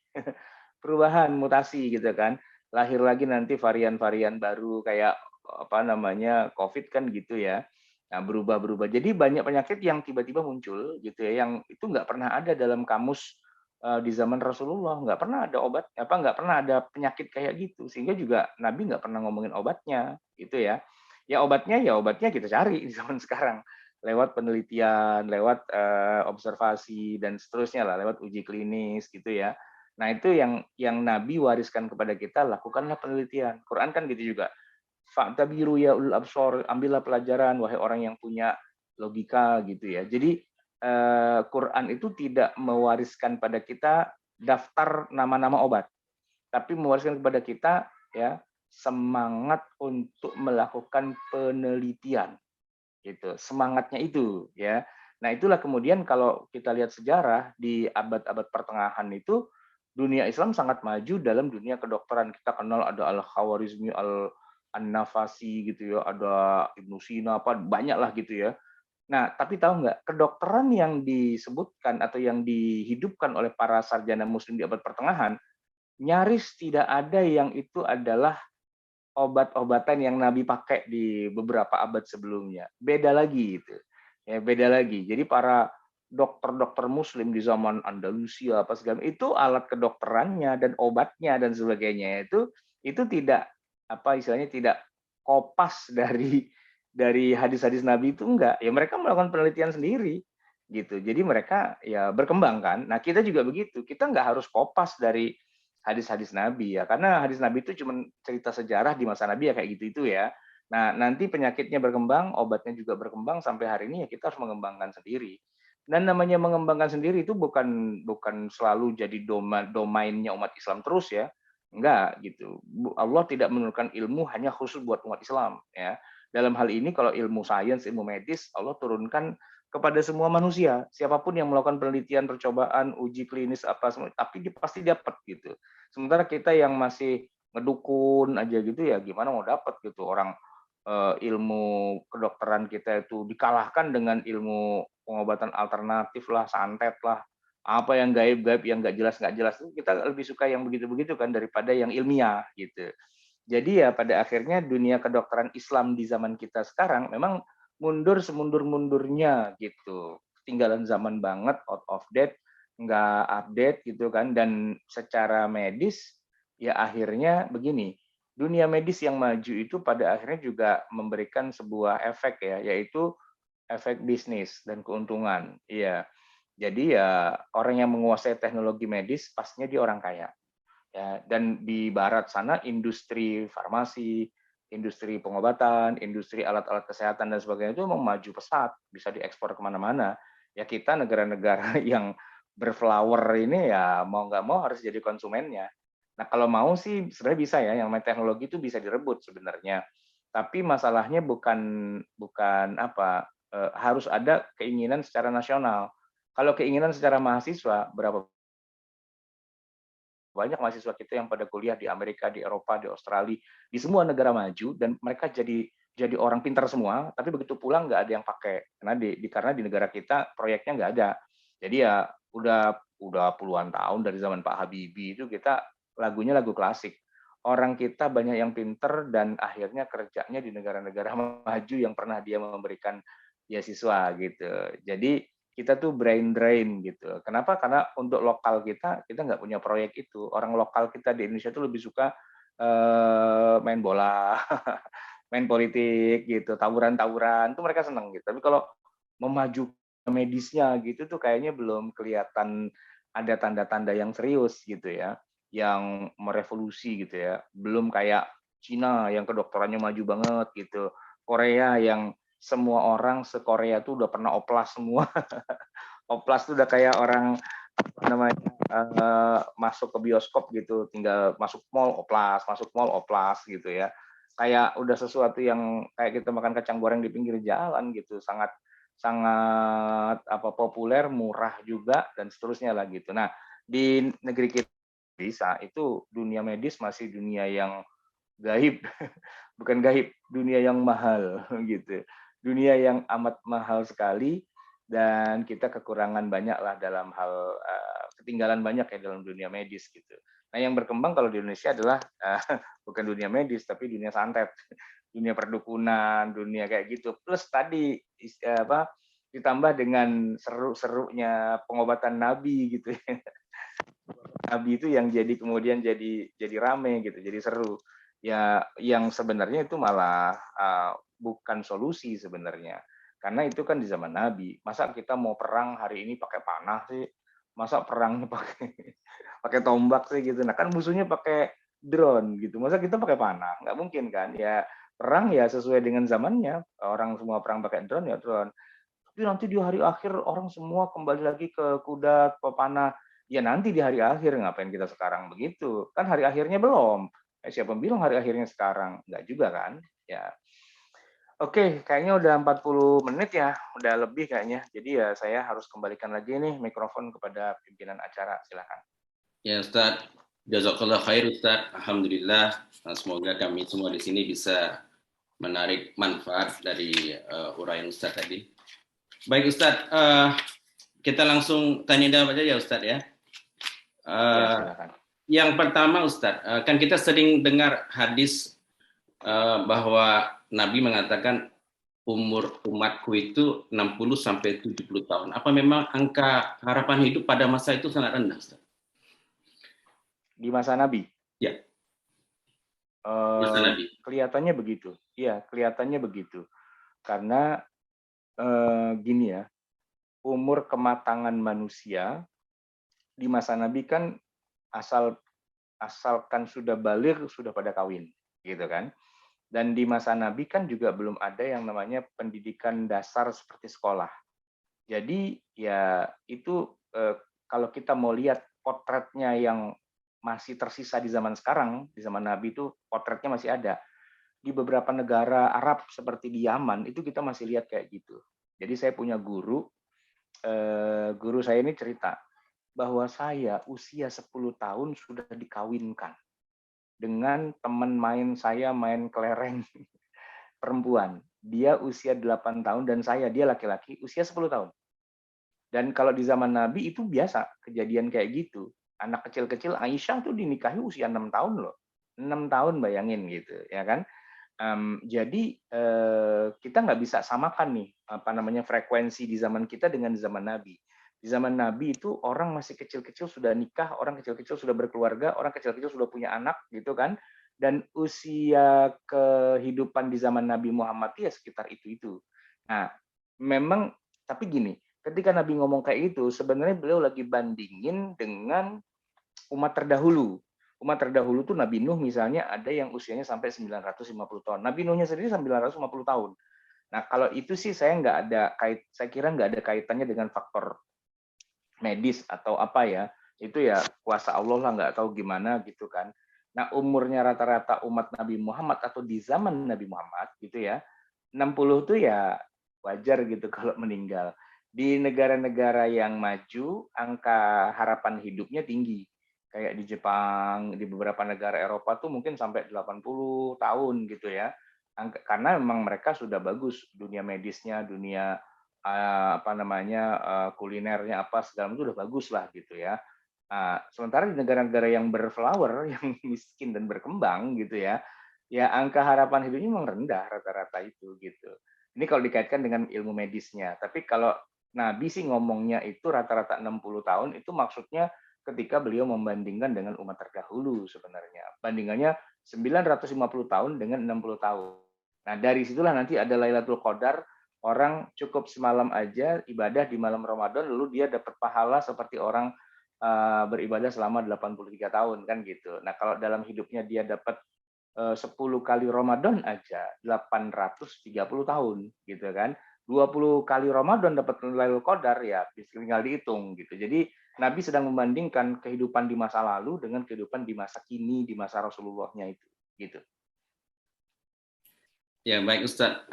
perubahan, mutasi gitu kan. Lahir lagi nanti varian-varian baru kayak COVID kan gitu ya. Nah, berubah-berubah. Jadi banyak penyakit yang tiba-tiba muncul gitu ya, yang itu nggak pernah ada dalam kamus di zaman Rasulullah, nggak pernah ada obat, nggak pernah ada penyakit kayak gitu, sehingga juga Nabi nggak pernah ngomongin obatnya gitu ya. Ya obatnya kita cari di zaman sekarang lewat penelitian, lewat observasi dan seterusnya lah, lewat uji klinis gitu ya. Nah, itu yang Nabi wariskan kepada kita, lakukanlah penelitian. Quran kan gitu juga. Fa'tabiru ya ulul absor, ambillah pelajaran wahai orang yang punya logika gitu ya. Jadi Quran itu tidak mewariskan pada kita daftar nama-nama obat, tapi mewariskan kepada kita ya semangat untuk melakukan penelitian gitu. Semangatnya itu ya. Nah, itulah kemudian kalau kita lihat sejarah di abad-abad pertengahan itu dunia Islam sangat maju dalam dunia kedokteran. Kita kenal ada Al-Khawarizmi, An-Nafasi gitu ya, ada Ibnu Sina, apa banyak lah gitu ya. Nah, tapi tahu nggak, kedokteran yang disebutkan atau yang dihidupkan oleh para sarjana muslim di abad pertengahan, nyaris tidak ada yang itu adalah obat-obatan yang Nabi pakai di beberapa abad sebelumnya. Beda lagi itu. Ya, beda lagi. Jadi para dokter-dokter muslim di zaman Andalusia apa segala itu alat kedokterannya dan obatnya dan sebagainya itu tidak apa istilahnya tidak kopas dari hadis-hadis Nabi itu enggak. Ya mereka melakukan penelitian sendiri gitu. Jadi mereka ya berkembang kan. Nah, kita juga begitu. Kita nggak harus kopas dari hadis-hadis Nabi ya, karena hadis Nabi itu cuma cerita sejarah di masa Nabi ya kayak gitu itu ya. Nah, nanti penyakitnya berkembang, obatnya juga berkembang sampai hari ini ya kita harus mengembangkan sendiri. Dan namanya mengembangkan sendiri itu bukan bukan selalu jadi domainnya umat Islam terus ya. Enggak gitu. Allah tidak menurunkan ilmu hanya khusus buat umat Islam ya. Dalam hal ini kalau ilmu sains, ilmu medis Allah turunkan kepada semua manusia. Siapapun yang melakukan penelitian, percobaan, uji klinis apa semua, tapi dia pasti dapat gitu. Sementara kita yang masih ngedukun aja gitu ya gimana mau dapat gitu orang ilmu kedokteran kita itu dikalahkan dengan ilmu pengobatan alternatif lah, santet lah, apa yang gaib-gaib yang nggak jelas kita lebih suka yang begitu-begitu kan daripada yang ilmiah gitu. Jadi ya pada akhirnya dunia kedokteran Islam di zaman kita sekarang memang mundur semundur-mundurnya gitu. Ketinggalan zaman banget, out of date, nggak update gitu kan. Dan secara medis ya akhirnya begini, dunia medis yang maju itu pada akhirnya juga memberikan sebuah efek ya, yaitu efek bisnis dan keuntungan. Iya. Jadi ya orang yang menguasai teknologi medis pastinya dia orang kaya ya. Dan di barat sana industri farmasi, industri pengobatan, industri alat-alat kesehatan dan sebagainya itu memang maju pesat, bisa diekspor kemana-mana. Ya kita negara-negara yang berflower ini ya mau nggak mau harus jadi konsumennya. Nah kalau mau sih sebenarnya bisa ya, yang namanya teknologi itu bisa direbut sebenarnya. Tapi masalahnya bukan bukan apa harus ada keinginan secara nasional. Kalau keinginan secara mahasiswa, berapa banyak mahasiswa kita yang pada kuliah di Amerika, di Eropa, di Australia, di semua negara maju dan mereka jadi orang pintar semua, tapi begitu pulang nggak ada yang pakai karena di negara kita proyeknya nggak ada. Jadi ya udah puluhan tahun dari zaman Pak Habibie itu kita lagunya lagu klasik. Orang kita banyak yang pinter dan akhirnya kerjanya di negara-negara maju yang pernah dia memberikan beasiswa gitu. Jadi kita tuh brain drain gitu. Kenapa? Karena untuk lokal kita nggak punya proyek itu. Orang lokal kita di Indonesia tuh lebih suka main bola, main politik gitu, tawuran-tawuran, itu mereka seneng gitu. Tapi kalau memaju medisnya gitu tuh kayaknya belum kelihatan ada tanda-tanda yang serius gitu ya, yang merevolusi gitu ya. Belum kayak Cina yang kedokterannya maju banget gitu. Korea yang semua orang se-Korea tuh udah pernah oplas semua. Oplas tuh udah kayak orang apa namanya masuk ke bioskop gitu, tinggal masuk mall oplas gitu ya. Kayak udah sesuatu yang kayak kita makan kacang goreng di pinggir jalan gitu, sangat sangat apa populer, murah juga dan seterusnya lah gitu. Nah, di negeri kita bisa itu dunia medis masih dunia yang gaib, bukan gaib, dunia yang mahal gitu. Dunia yang amat mahal sekali dan kita kekurangan banyak lah dalam hal ketinggalan banyak ya dalam dunia medis gitu. Nah, yang berkembang kalau di Indonesia adalah bukan dunia medis tapi dunia santet, dunia perdukunan, dunia kayak gitu. Plus tadi apa ditambah dengan seru-serunya pengobatan Nabi gitu ya. Nabi itu yang jadi kemudian jadi rame gitu, jadi seru. Ya yang sebenarnya itu malah bukan solusi sebenarnya. Karena itu kan di zaman Nabi. Masa kita mau perang hari ini pakai panah sih? Masa perangnya pakai pakai tombak sih gitu. Nah, kan musuhnya pakai drone gitu. Masa kita pakai panah? Nggak mungkin kan? Ya perang ya sesuai dengan zamannya. Orang semua perang pakai drone ya drone. Tapi nanti di hari akhir orang semua kembali lagi ke kuda, ke panah. Ya nanti di hari akhir ngapain kita sekarang begitu? Kan hari akhirnya belum. Siapa bilang hari akhirnya sekarang? Enggak juga kan? Ya. Oke, kayaknya udah 40 menit ya, udah lebih kayaknya. Jadi ya saya harus kembalikan lagi nih mikrofon kepada pimpinan acara. Silakan. Ya Ustaz, jazakallah khair Ustaz. Alhamdulillah, semoga kami semua di sini bisa menarik manfaat dari uraian Ustaz tadi. Baik Ustaz, kita langsung tanya jawab aja ya Ustaz ya. Ya, Uh, silakan. yang pertama Ustaz, kan kita sering dengar hadis bahwa Nabi mengatakan umur umatku itu 60 sampai 70 tahun. Apa memang angka harapan hidup pada masa itu sangat rendah Ustaz? Di masa Nabi? Ya. Masa Nabi. Kelihatannya begitu. Iya, kelihatannya begitu. Karena gini ya, umur kematangan manusia di masa Nabi kan asalkan sudah baligh sudah pada kawin, gitu kan. Dan di masa Nabi kan juga belum ada yang namanya pendidikan dasar seperti sekolah. Jadi ya itu kalau kita mau lihat potretnya yang masih tersisa di zaman sekarang, di zaman Nabi itu potretnya masih ada. Di beberapa negara Arab seperti di Yaman itu kita masih lihat kayak gitu. Jadi saya punya guru saya ini cerita bahwa saya usia 10 tahun sudah dikawinkan dengan teman main saya main kelereng perempuan. Dia usia 8 tahun dan dia laki-laki usia 10 tahun. Dan kalau di zaman Nabi itu biasa kejadian kayak gitu. Anak kecil-kecil Aisyah tuh dinikahi usia 6 tahun loh. 6 tahun bayangin gitu, ya kan? Jadi kita nggak bisa samakan nih apa namanya frekuensi di zaman kita dengan di zaman Nabi. Di zaman Nabi itu orang masih kecil-kecil sudah nikah, orang kecil-kecil sudah berkeluarga, orang kecil-kecil sudah punya anak gitu kan. Dan usia kehidupan di zaman Nabi Muhammad ya sekitar itu. Nah, memang tapi gini, ketika Nabi ngomong kayak gitu, sebenarnya beliau lagi bandingin dengan umat terdahulu. Umat terdahulu tuh Nabi Nuh misalnya ada yang usianya sampai 950 tahun. Nabi Nuhnya sendiri 950 tahun. Nah, kalau itu sih saya kira nggak ada kaitannya dengan faktor medis atau apa ya. Itu ya kuasa Allah lah, nggak tahu gimana gitu kan. Nah, umurnya rata-rata umat Nabi Muhammad atau di zaman Nabi Muhammad gitu ya, 60 tuh ya wajar gitu kalau meninggal. Di negara-negara yang maju, angka harapan hidupnya tinggi. Kayak di Jepang, di beberapa negara Eropa tuh mungkin sampai 80 tahun gitu ya. Karena memang mereka sudah bagus dunia medisnya, dunia apa namanya kulinernya apa segala itu udah bagus lah gitu ya. Nah, sementara di negara-negara yang berflower, yang miskin dan berkembang gitu ya, ya angka harapan hidupnya memang rendah rata-rata itu gitu. Ini kalau dikaitkan dengan ilmu medisnya. Tapi kalau Nabi sih ngomongnya itu rata-rata 60 tahun itu maksudnya ketika beliau membandingkan dengan umat terdahulu sebenarnya. Bandingannya 950 tahun dengan 60 tahun. Nah, dari situlah nanti ada Lailatul Qadar, orang cukup semalam aja ibadah di malam Ramadan lalu dia dapat pahala seperti orang beribadah selama 83 tahun kan gitu. Nah, kalau dalam hidupnya dia dapat 10 kali Ramadan aja 830 tahun gitu kan. 20 kali Ramadan dapat Lailatul Qadar ya tinggal dihitung gitu. Jadi Nabi sedang membandingkan kehidupan di masa lalu dengan kehidupan di masa kini, di masa Rasulullah-nya itu gitu. Ya, baik Ustadz.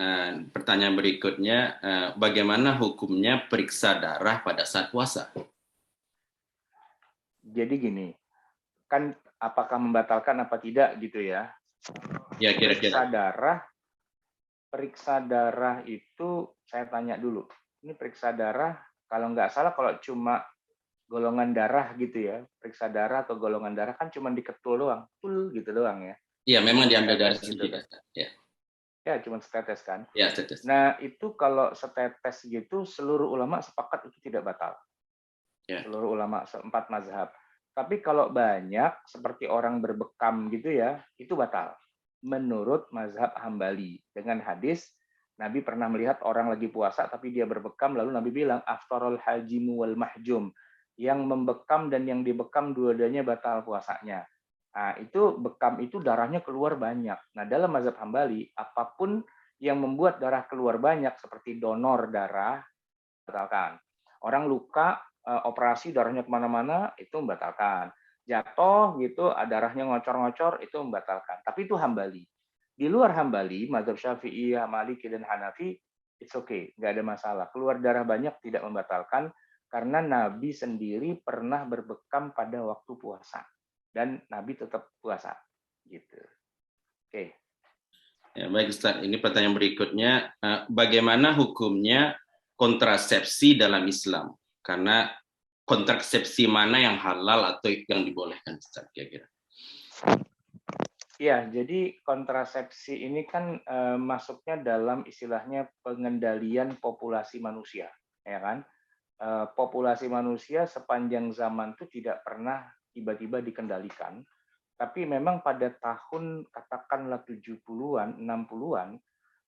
Pertanyaan berikutnya, bagaimana hukumnya periksa darah pada saat puasa? Jadi gini, kan apakah membatalkan apa tidak gitu ya? Ya, kira-kira. Periksa darah itu saya tanya dulu. Ini periksa darah, kalau nggak salah kalau cuma golongan darah gitu ya, periksa darah atau golongan darah kan cuma diketul doang, gitu doang ya. Iya, memang Cuma diambil dari setetes gitu sini. kan. Ya, Ya, cuma setetes kan. ya setetes. Nah, itu kalau setetes gitu, seluruh ulama sepakat itu tidak batal. Ya. Seluruh ulama, 4 mazhab. Tapi kalau banyak, seperti orang berbekam gitu ya, itu batal. Menurut mazhab Hambali. Dengan hadis, Nabi pernah melihat orang lagi puasa, tapi dia berbekam, lalu Nabi bilang, aftarul hajimu wal mahjum. Yang membekam dan yang dibekam dua-duanya batal puasanya. Nah, itu bekam itu darahnya keluar banyak. Nah, dalam mazhab Hambali, apapun yang membuat darah keluar banyak, seperti donor darah, batalkan. Orang luka, operasi darahnya kemana-mana, itu membatalkan. jatuh gitu, darahnya ngocor-ngocor, itu membatalkan. Tapi itu Hambali. Di luar Hambali, mazhab Syafi'i, Maliki, dan Hanafi, it's okay, nggak ada masalah. Keluar darah banyak tidak membatalkan, karena Nabi sendiri pernah berbekam pada waktu puasa. Dan Nabi tetap puasa. Gitu. Oke. Ya, baik Ustaz, ini pertanyaan berikutnya. Bagaimana hukumnya kontrasepsi dalam Islam? Karena kontrasepsi mana yang halal atau yang dibolehkan, Ustaz, kira-kira? Ya, jadi kontrasepsi ini kan masuknya dalam istilahnya pengendalian populasi manusia, ya kan? Populasi manusia sepanjang zaman itu tidak pernah tiba-tiba dikendalikan, tapi memang pada tahun katakanlah 70-an, 60-an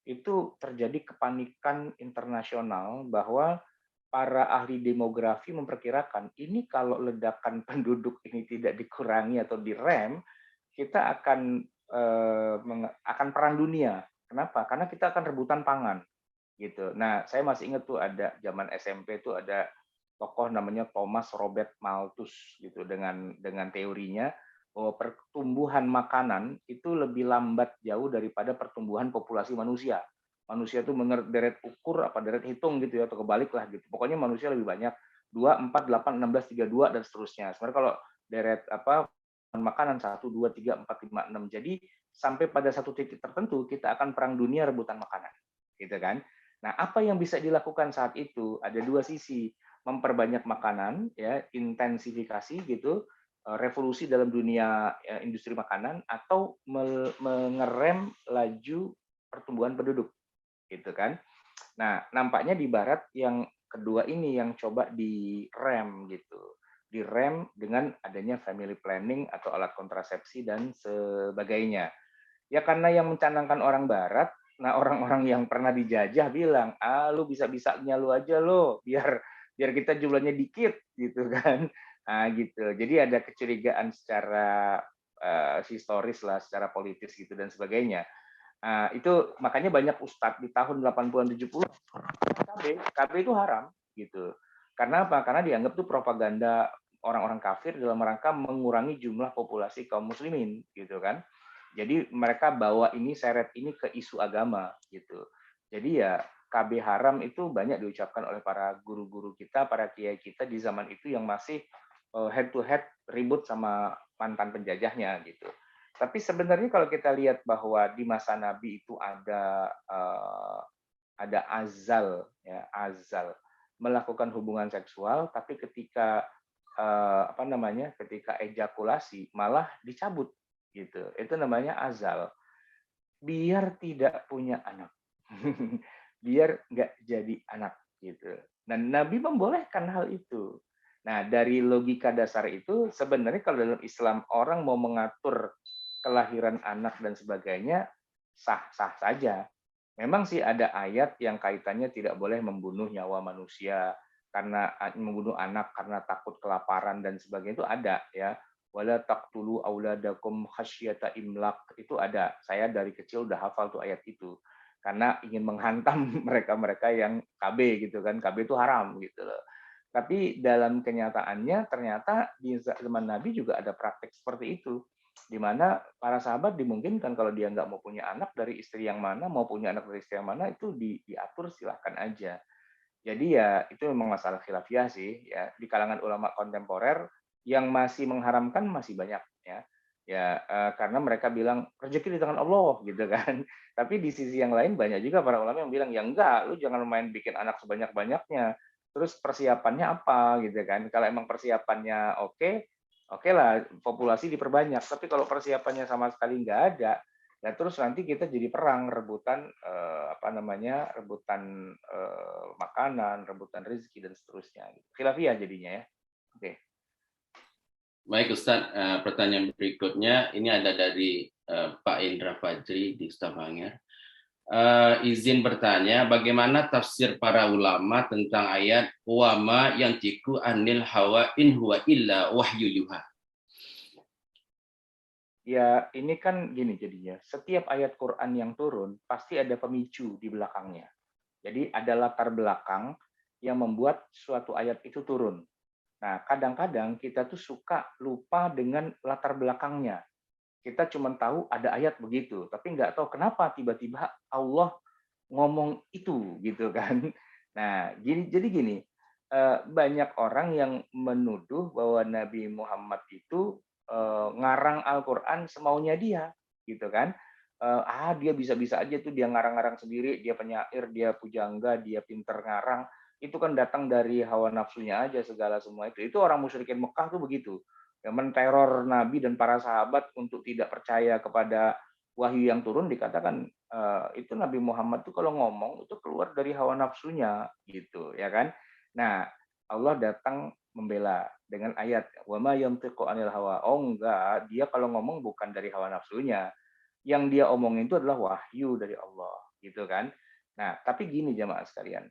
itu terjadi kepanikan internasional bahwa para ahli demografi memperkirakan ini kalau ledakan penduduk ini tidak dikurangi atau direm, kita akan perang dunia. Kenapa? Karena kita akan rebutan pangan, gitu. Nah, saya masih ingat tuh ada zaman SMP tuh ada tokoh namanya Thomas Robert Malthus gitu dengan teorinya bahwa pertumbuhan makanan itu lebih lambat jauh daripada pertumbuhan populasi manusia. Manusia tuh deret ukur apa deret hitung gitu ya atau kebalik lah gitu. Pokoknya manusia lebih banyak 2, 4, 8, 16, 32 dan seterusnya. Sebenarnya kalau deret makanan 1, 2, 3, 4, 5, 6. Jadi sampai pada satu titik tertentu kita akan perang dunia rebutan makanan. Gitu kan? Nah, apa yang bisa dilakukan saat itu? Ada dua sisi, memperbanyak makanan, ya, intensifikasi gitu, revolusi dalam dunia industri makanan, atau mengerem laju pertumbuhan penduduk, gitu kan? Nah, nampaknya di Barat yang kedua ini yang coba direm gitu, direm dengan adanya family planning atau alat kontrasepsi dan sebagainya. Ya karena yang mencanangkan orang Barat, nah orang-orang yang pernah dijajah bilang, lu bisa-bisanya lu aja lo, biar kita jumlahnya dikit gitu kan. Nah gitu. Jadi ada kecurigaan secara historis lah, secara politis gitu dan sebagainya. Nah, itu makanya banyak ustadz di tahun 80-an 70 KB itu haram gitu. Karena apa? Karena dianggap itu propaganda orang-orang kafir dalam rangka mengurangi jumlah populasi kaum muslimin gitu kan. Jadi mereka bawa ini seret ini ke isu agama gitu. Jadi ya KB haram itu banyak diucapkan oleh para guru-guru kita, para kiai kita di zaman itu yang masih head to head ribut sama mantan penjajahnya gitu. Tapi sebenarnya kalau kita lihat bahwa di masa Nabi itu ada azal, ya azal melakukan hubungan seksual, tapi ketika ketika ejakulasi malah dicabut gitu. Itu namanya azal. Biar tidak punya anak, biar nggak jadi anak gitu. Dan Nabi membolehkan hal itu. Nah, dari logika dasar itu sebenarnya kalau dalam Islam orang mau mengatur kelahiran anak dan sebagainya sah-sah saja. Memang sih ada ayat yang kaitannya tidak boleh membunuh nyawa manusia karena membunuh anak karena takut kelaparan dan sebagainya itu ada ya. Wala taqtulu auladakum khasyata imlak itu ada. Saya dari kecil udah hafal tuh ayat itu. Karena ingin menghantam mereka-mereka yang KB gitu kan. KB itu haram gitu loh. Tapi dalam kenyataannya ternyata di zaman Nabi juga ada praktek seperti itu, di mana para sahabat dimungkinkan kalau dia nggak mau punya anak dari istri yang mana, mau punya anak dari istri yang mana itu diatur silahkan aja. Jadi ya itu memang masalah khilafiyah sih ya di kalangan ulama kontemporer yang masih mengharamkan masih banyak ya. Ya karena mereka bilang rezeki di tangan Allah gitu kan. Tapi di sisi yang lain banyak juga para ulama yang bilang ya enggak, lu jangan main bikin anak sebanyak-banyaknya. Terus persiapannya apa gitu kan. Kalau emang persiapannya oke lah populasi diperbanyak. Tapi kalau persiapannya sama sekali nggak ada, ya terus nanti kita jadi perang rebutan rebutan makanan, rebutan rezeki dan seterusnya. Khilafiyah jadinya ya. Oke. Baik Ustaz, pertanyaan berikutnya ini ada dari Pak Indra Fajri di Stavanger. Izin bertanya, bagaimana tafsir para ulama tentang ayat wama yang tiku anil hawa in huwa illa wahyu yuha? Ya, ini kan gini jadinya. Setiap ayat Quran yang turun pasti ada pemicu di belakangnya. Jadi ada latar belakang yang membuat suatu ayat itu turun. Nah, kadang-kadang kita tuh suka lupa dengan latar belakangnya. Kita cuma tahu ada ayat begitu, tapi nggak tahu kenapa tiba-tiba Allah ngomong itu gitu kan. Nah, jadi gini, banyak orang yang menuduh bahwa Nabi Muhammad itu ngarang Al-Qur'an semaunya dia, gitu kan. Dia bisa-bisa aja tuh dia ngarang-ngarang sendiri, dia penyair, dia pujangga, dia pinter ngarang, itu kan datang dari hawa nafsunya aja segala semua itu. Itu orang musyrikin Mekah tuh begitu. Yang menteror Nabi dan para sahabat untuk tidak percaya kepada wahyu yang turun, dikatakan itu Nabi Muhammad tuh kalau ngomong itu keluar dari hawa nafsunya gitu ya kan. Nah, Allah datang membela dengan ayat wa ma yantiqu anil hawa. Oh enggak, dia kalau ngomong bukan dari hawa nafsunya. Yang dia omongin itu adalah wahyu dari Allah gitu kan. Nah, tapi gini jamaah sekalian,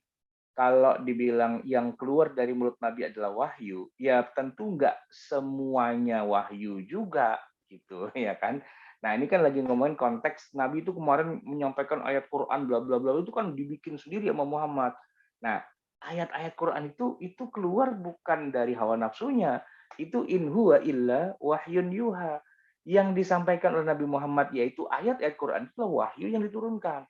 kalau dibilang yang keluar dari mulut Nabi adalah wahyu, ya tentu nggak semuanya wahyu juga gitu ya kan. Nah, ini kan lagi ngomongin konteks Nabi itu kemarin menyampaikan ayat Quran bla bla bla itu kan dibikin sendiri sama Muhammad. Nah, ayat-ayat Quran itu keluar bukan dari hawa nafsunya. Itu in huwa illa wahyun yuha. Yang disampaikan oleh Nabi Muhammad yaitu ayat-ayat Quran itu wahyu yang diturunkan.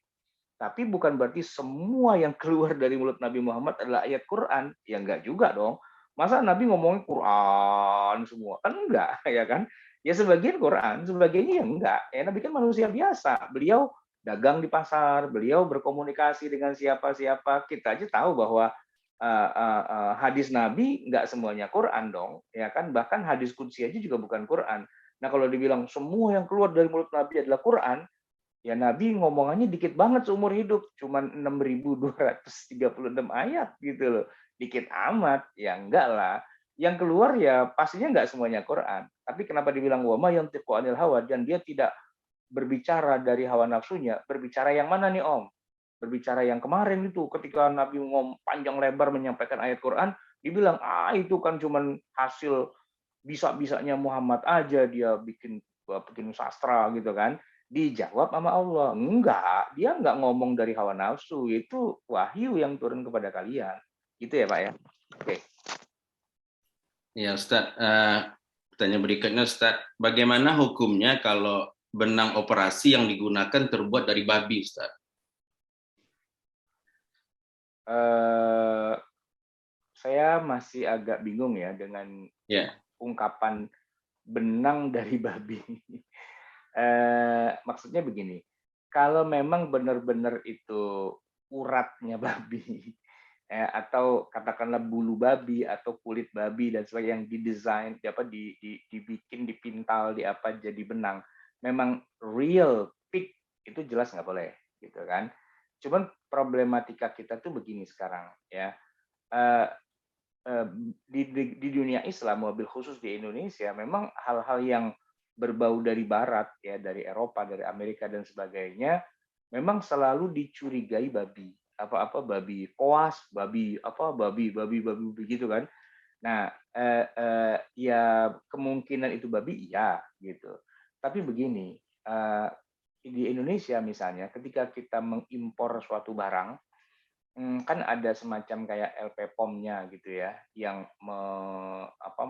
Tapi bukan berarti semua yang keluar dari mulut Nabi Muhammad adalah ayat Quran. Ya enggak juga dong. Masa Nabi ngomongin Quran semua? Kan enggak, ya kan? Ya sebagian Quran, sebagiannya ya enggak. Ya Nabi kan manusia biasa. Beliau dagang di pasar, beliau berkomunikasi dengan siapa-siapa. Kita aja tahu bahwa hadis Nabi enggak semuanya Quran dong, ya kan? Bahkan hadis qudsi aja juga bukan Quran. Nah, kalau dibilang semua yang keluar dari mulut Nabi adalah Quran, ya Nabi ngomongannya dikit banget seumur hidup, cuman 6.236 ayat gitu loh. Dikit amat, ya enggak lah. Yang keluar ya pastinya enggak semuanya Quran. Tapi kenapa dibilang wama yang tiqu anil hawa, dan dia tidak berbicara dari hawa nafsunya, berbicara yang mana nih Om? Berbicara yang kemarin itu ketika Nabi ngomong panjang lebar menyampaikan ayat Quran, dibilang itu kan cuman hasil bisa-bisanya Muhammad aja, dia bikin bikin sastra gitu kan. Dijawab sama Allah, enggak, dia enggak ngomong dari hawa nafsu, itu wahyu yang turun kepada kalian. Gitu ya Pak ya. Oke. Ya Ustaz, pertanyaan berikutnya Ustaz, bagaimana hukumnya kalau benang operasi yang digunakan terbuat dari babi Ustaz? Saya masih agak bingung ya dengan Ya. ungkapan benang dari babi. Maksudnya begini, kalau memang benar-benar itu uratnya babi, atau katakanlah bulu babi atau kulit babi dan sebagainya yang didesain, dibikin, dipintal, di apa jadi benang, memang real pig itu jelas nggak boleh, gitu kan. Cuman problematika kita tuh begini sekarang ya. Eh, di dunia Islam, mobil khusus di Indonesia, memang hal-hal yang berbau dari Barat, ya dari Eropa, dari Amerika dan sebagainya, memang selalu dicurigai babi, apa-apa babi koas, babi begitu kan. Nah, ya kemungkinan itu babi, iya gitu. Tapi begini, di Indonesia misalnya, ketika kita mengimpor suatu barang, kan ada semacam kayak LP POM-nya gitu ya, yang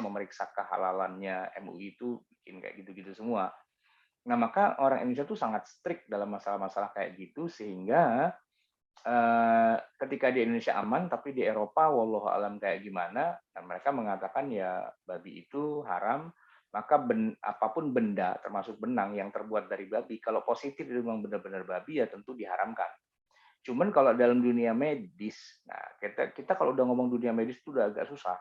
memeriksa kehalalannya. MUI itu bikin kayak gitu-gitu semua. Nah, maka orang Indonesia tuh sangat strict dalam masalah-masalah kayak gitu, sehingga ketika di Indonesia aman, tapi di Eropa wallahu alam kayak gimana, dan mereka mengatakan ya babi itu haram, maka apapun benda termasuk benang yang terbuat dari babi, kalau positif itu memang benar-benar babi ya tentu diharamkan. Cuman kalau dalam dunia medis, nah kita kalau udah ngomong dunia medis itu udah agak susah.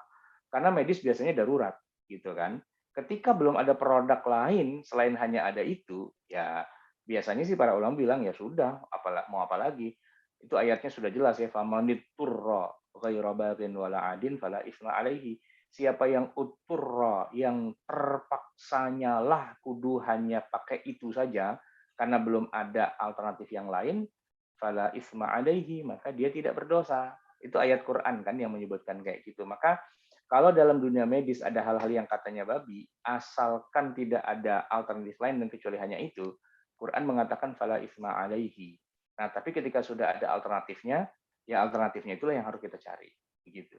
Karena medis biasanya darurat, gitu kan. Ketika belum ada produk lain selain hanya ada itu, ya biasanya sih para ulama bilang ya sudah, mau apa lagi. Itu ayatnya sudah jelas ya, famanit turra ghairu baghin wala adin fala isma alaihi. Siapa yang uturra, yang terpaksanya lah kudu hanya pakai itu saja karena belum ada alternatif yang lain, fala isma alaihi, maka dia tidak berdosa. Itu ayat Quran kan yang menyebutkan kayak gitu. Maka kalau dalam dunia medis ada hal-hal yang katanya babi, asalkan tidak ada alternatif lain dan kecuali hanya itu, Quran mengatakan fala isma alaihi. Nah, tapi ketika sudah ada alternatifnya, ya alternatifnya itulah yang harus kita cari. Begitu.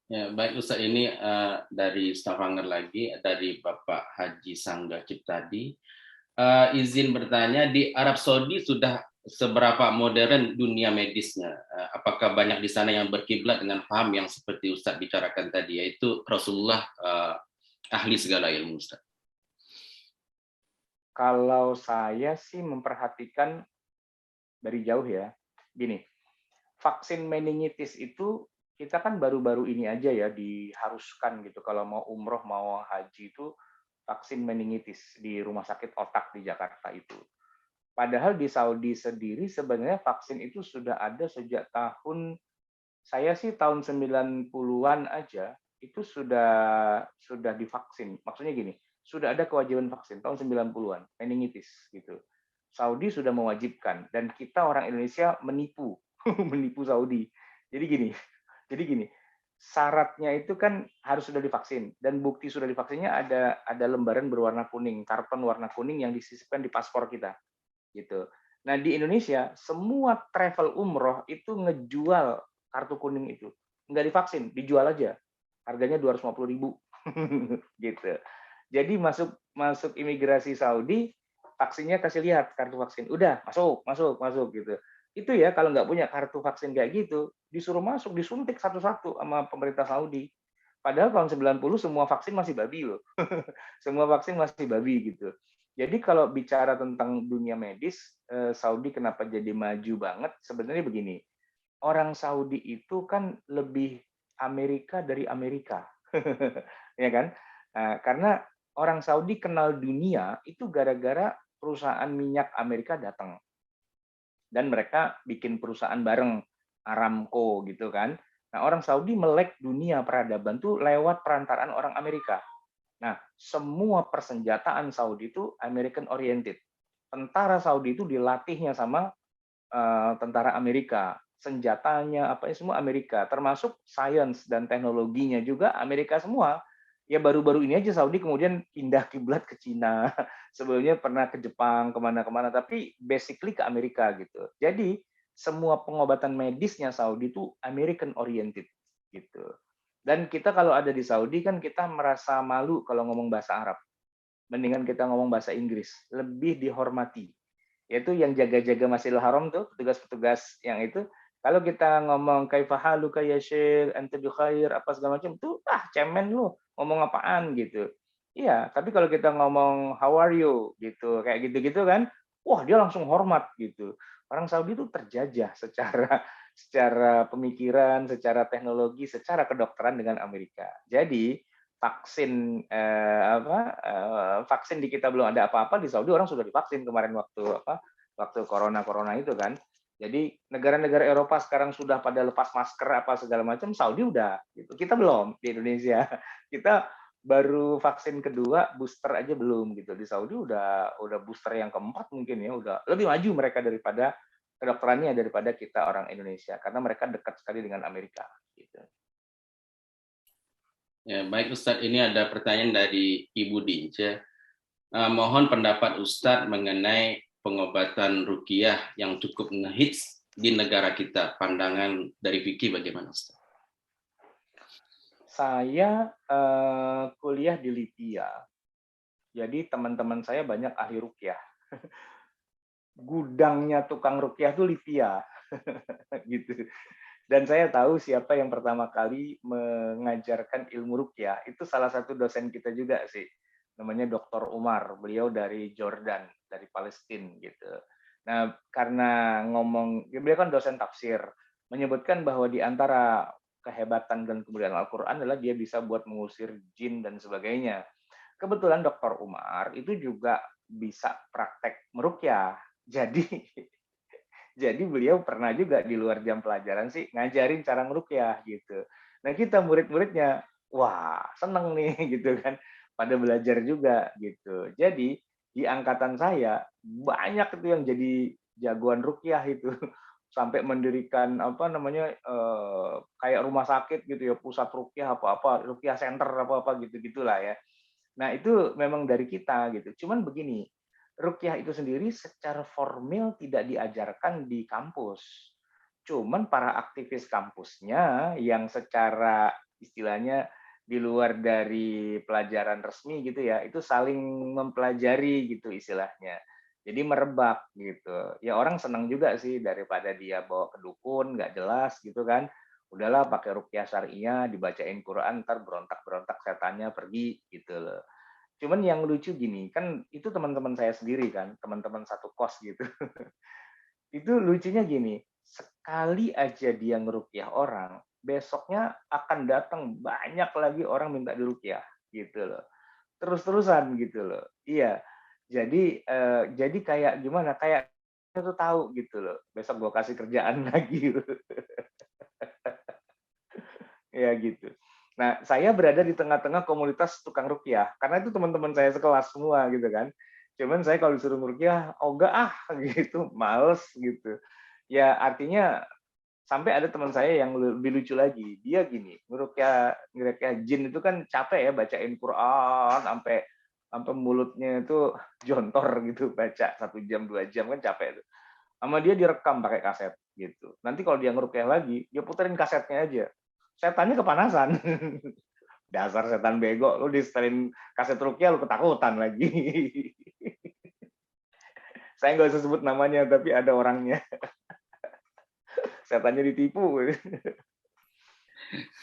Ya, baik Ustaz, ini dari Stavanger lagi, dari Bapak Haji Sangga Ciptadi. Izin bertanya, di Arab Saudi sudah seberapa modern dunia medisnya? Apakah banyak di sana yang berkiblat dengan paham yang seperti Ustaz bicarakan tadi, yaitu Rasulullah ahli segala ilmu, Ustaz? Kalau saya sih memperhatikan dari jauh ya, gini, vaksin meningitis itu kita kan baru-baru ini aja ya diharuskan gitu kalau mau umroh mau haji itu vaksin meningitis di rumah sakit otak di Jakarta itu. Padahal di Saudi sendiri sebenarnya vaksin itu sudah ada sejak saya sih tahun 90-an aja itu sudah divaksin. Maksudnya gini, sudah ada kewajiban vaksin tahun 90-an, meningitis gitu. Saudi sudah mewajibkan dan kita orang Indonesia menipu, menipu Saudi. Jadi gini, jadi gini, syaratnya itu kan harus sudah divaksin dan bukti sudah divaksinnya ada lembaran berwarna kuning, karton warna kuning yang disisipkan di paspor kita gitu. Nah, di Indonesia semua travel umroh itu ngejual kartu kuning itu. Nggak divaksin, dijual aja. Harganya 250.000 gitu. Jadi masuk masuk imigrasi Saudi, vaksinnya kasih lihat kartu vaksin. Udah, masuk, masuk, masuk gitu. Itu ya kalau nggak punya kartu vaksin kayak gitu, disuruh masuk, disuntik satu-satu sama pemerintah Saudi. Padahal tahun 90 semua vaksin masih babi loh. Semua vaksin masih babi gitu. Jadi kalau bicara tentang dunia medis, Saudi kenapa jadi maju banget? Sebenarnya begini, orang Saudi itu kan lebih Amerika dari Amerika, ya kan? Karena orang Saudi kenal dunia itu gara-gara perusahaan minyak Amerika datang dan mereka bikin perusahaan bareng Aramco gitu kan. Nah, orang Saudi melek dunia peradaban tuh lewat perantaraan orang Amerika. Nah, semua persenjataan Saudi itu American oriented. Tentara Saudi itu dilatihnya sama tentara Amerika. Senjatanya apa semua Amerika, termasuk sains dan teknologinya juga Amerika semua. Ya baru-baru ini aja Saudi kemudian pindah kiblat ke Cina. Sebelumnya pernah ke Jepang, kemana-kemana, tapi basically ke Amerika gitu. Jadi semua pengobatan medisnya Saudi itu American oriented gitu. Dan kita kalau ada di Saudi kan kita merasa malu kalau ngomong bahasa Arab. Mendingan kita ngomong bahasa Inggris, lebih dihormati. Yaitu yang jaga-jaga Masjidil Haram tuh, petugas-petugas yang itu, kalau kita ngomong kaifahaluka ya syekh, anta bi khair, apa segala macam, tuh cemen lu, ngomong apaan gitu. Iya, tapi kalau kita ngomong how are you gitu, kayak gitu-gitu kan, wah dia langsung hormat gitu. Orang Saudi itu terjajah secara secara pemikiran, secara teknologi, secara kedokteran dengan Amerika. Jadi vaksin di kita belum ada apa-apa, di Saudi orang sudah divaksin kemarin waktu corona itu kan. Jadi negara-negara Eropa sekarang sudah pada lepas masker apa segala macam, Saudi udah gitu. Kita belum di Indonesia. Kita baru vaksin kedua, booster aja belum gitu. Di Saudi udah booster yang keempat mungkin ya, udah lebih maju mereka daripada kedokterannya daripada kita orang Indonesia karena mereka dekat sekali dengan Amerika gitu. Ya, baik Ustadz, ini ada pertanyaan dari Ibu Dince. Mohon pendapat Ustadz mengenai pengobatan ruqyah yang cukup ngehits di negara kita. Pandangan dari Vicky bagaimana Ustadz? Saya kuliah di Libya. Jadi teman-teman saya banyak ahli ruqyah. Gudangnya tukang ruqyah itu Libya. gitu. Dan saya tahu siapa yang pertama kali mengajarkan ilmu ruqyah. Itu salah satu dosen kita juga sih. Namanya Dr. Umar. Beliau dari Jordan, dari Palestina gitu. Nah, karena beliau kan dosen tafsir, menyebutkan bahwa di antara kehebatan dan kemudian Al-Quran adalah dia bisa buat mengusir jin dan sebagainya. Kebetulan Dr. Umar itu juga bisa praktek meruqyah. Jadi jadi beliau pernah juga di luar jam pelajaran sih ngajarin cara meruqyah gitu. Nah kita murid-muridnya, wah seneng nih gitu kan, pada belajar juga gitu. Jadi di angkatan saya banyak itu yang jadi jagoan ruqyah itu sampai mendirikan apa namanya kayak rumah sakit gitu ya, pusat ruqyah apa-apa, ruqyah center apa-apa gitu-gitulah ya. Nah, itu memang dari kita gitu. Cuman begini, ruqyah itu sendiri secara formal tidak diajarkan di kampus. Cuman para aktivis kampusnya yang secara istilahnya di luar dari pelajaran resmi gitu ya, itu saling mempelajari gitu istilahnya. Jadi merebak gitu. Ya orang senang juga sih daripada dia bawa ke dukun nggak jelas gitu kan. Udahlah pakai ruqyah syariah, dibacain Quran, ntar berontak-berontak setannya pergi gitu loh. Cuman yang lucu gini, kan itu teman-teman saya sendiri kan, teman-teman satu kos gitu. Itu lucunya gini, sekali aja dia ngeruqyah orang, besoknya akan datang banyak lagi orang minta diruqyah gitu loh. Terus-terusan gitu loh. Iya. Jadi kayak gimana? Kayak itu tahu gitu loh. Besok gue kasih kerjaan lagi. Ya gitu. Nah, saya berada di tengah-tengah komunitas tukang ruqyah karena itu teman-teman saya sekelas semua gitu kan. Cuman saya kalau disuruh ruqyah, oh enggak ah gitu, males gitu. Ya artinya sampai ada teman saya yang lebih lucu lagi. Dia gini, ngeruqyah jin itu kan capek ya bacain Quran sampai sampai mulutnya itu jontor gitu baca 1 jam 2 jam kan capek tuh. Sama dia direkam pakai kaset gitu. Nanti kalau dia ngeruqyah lagi, dia puterin kasetnya aja. Setannya kepanasan. Dasar setan bego, lu di setelin kaset ruqyah lu ketakutan lagi. Saya nggak usah sebut namanya, tapi ada orangnya. Setannya ditipu.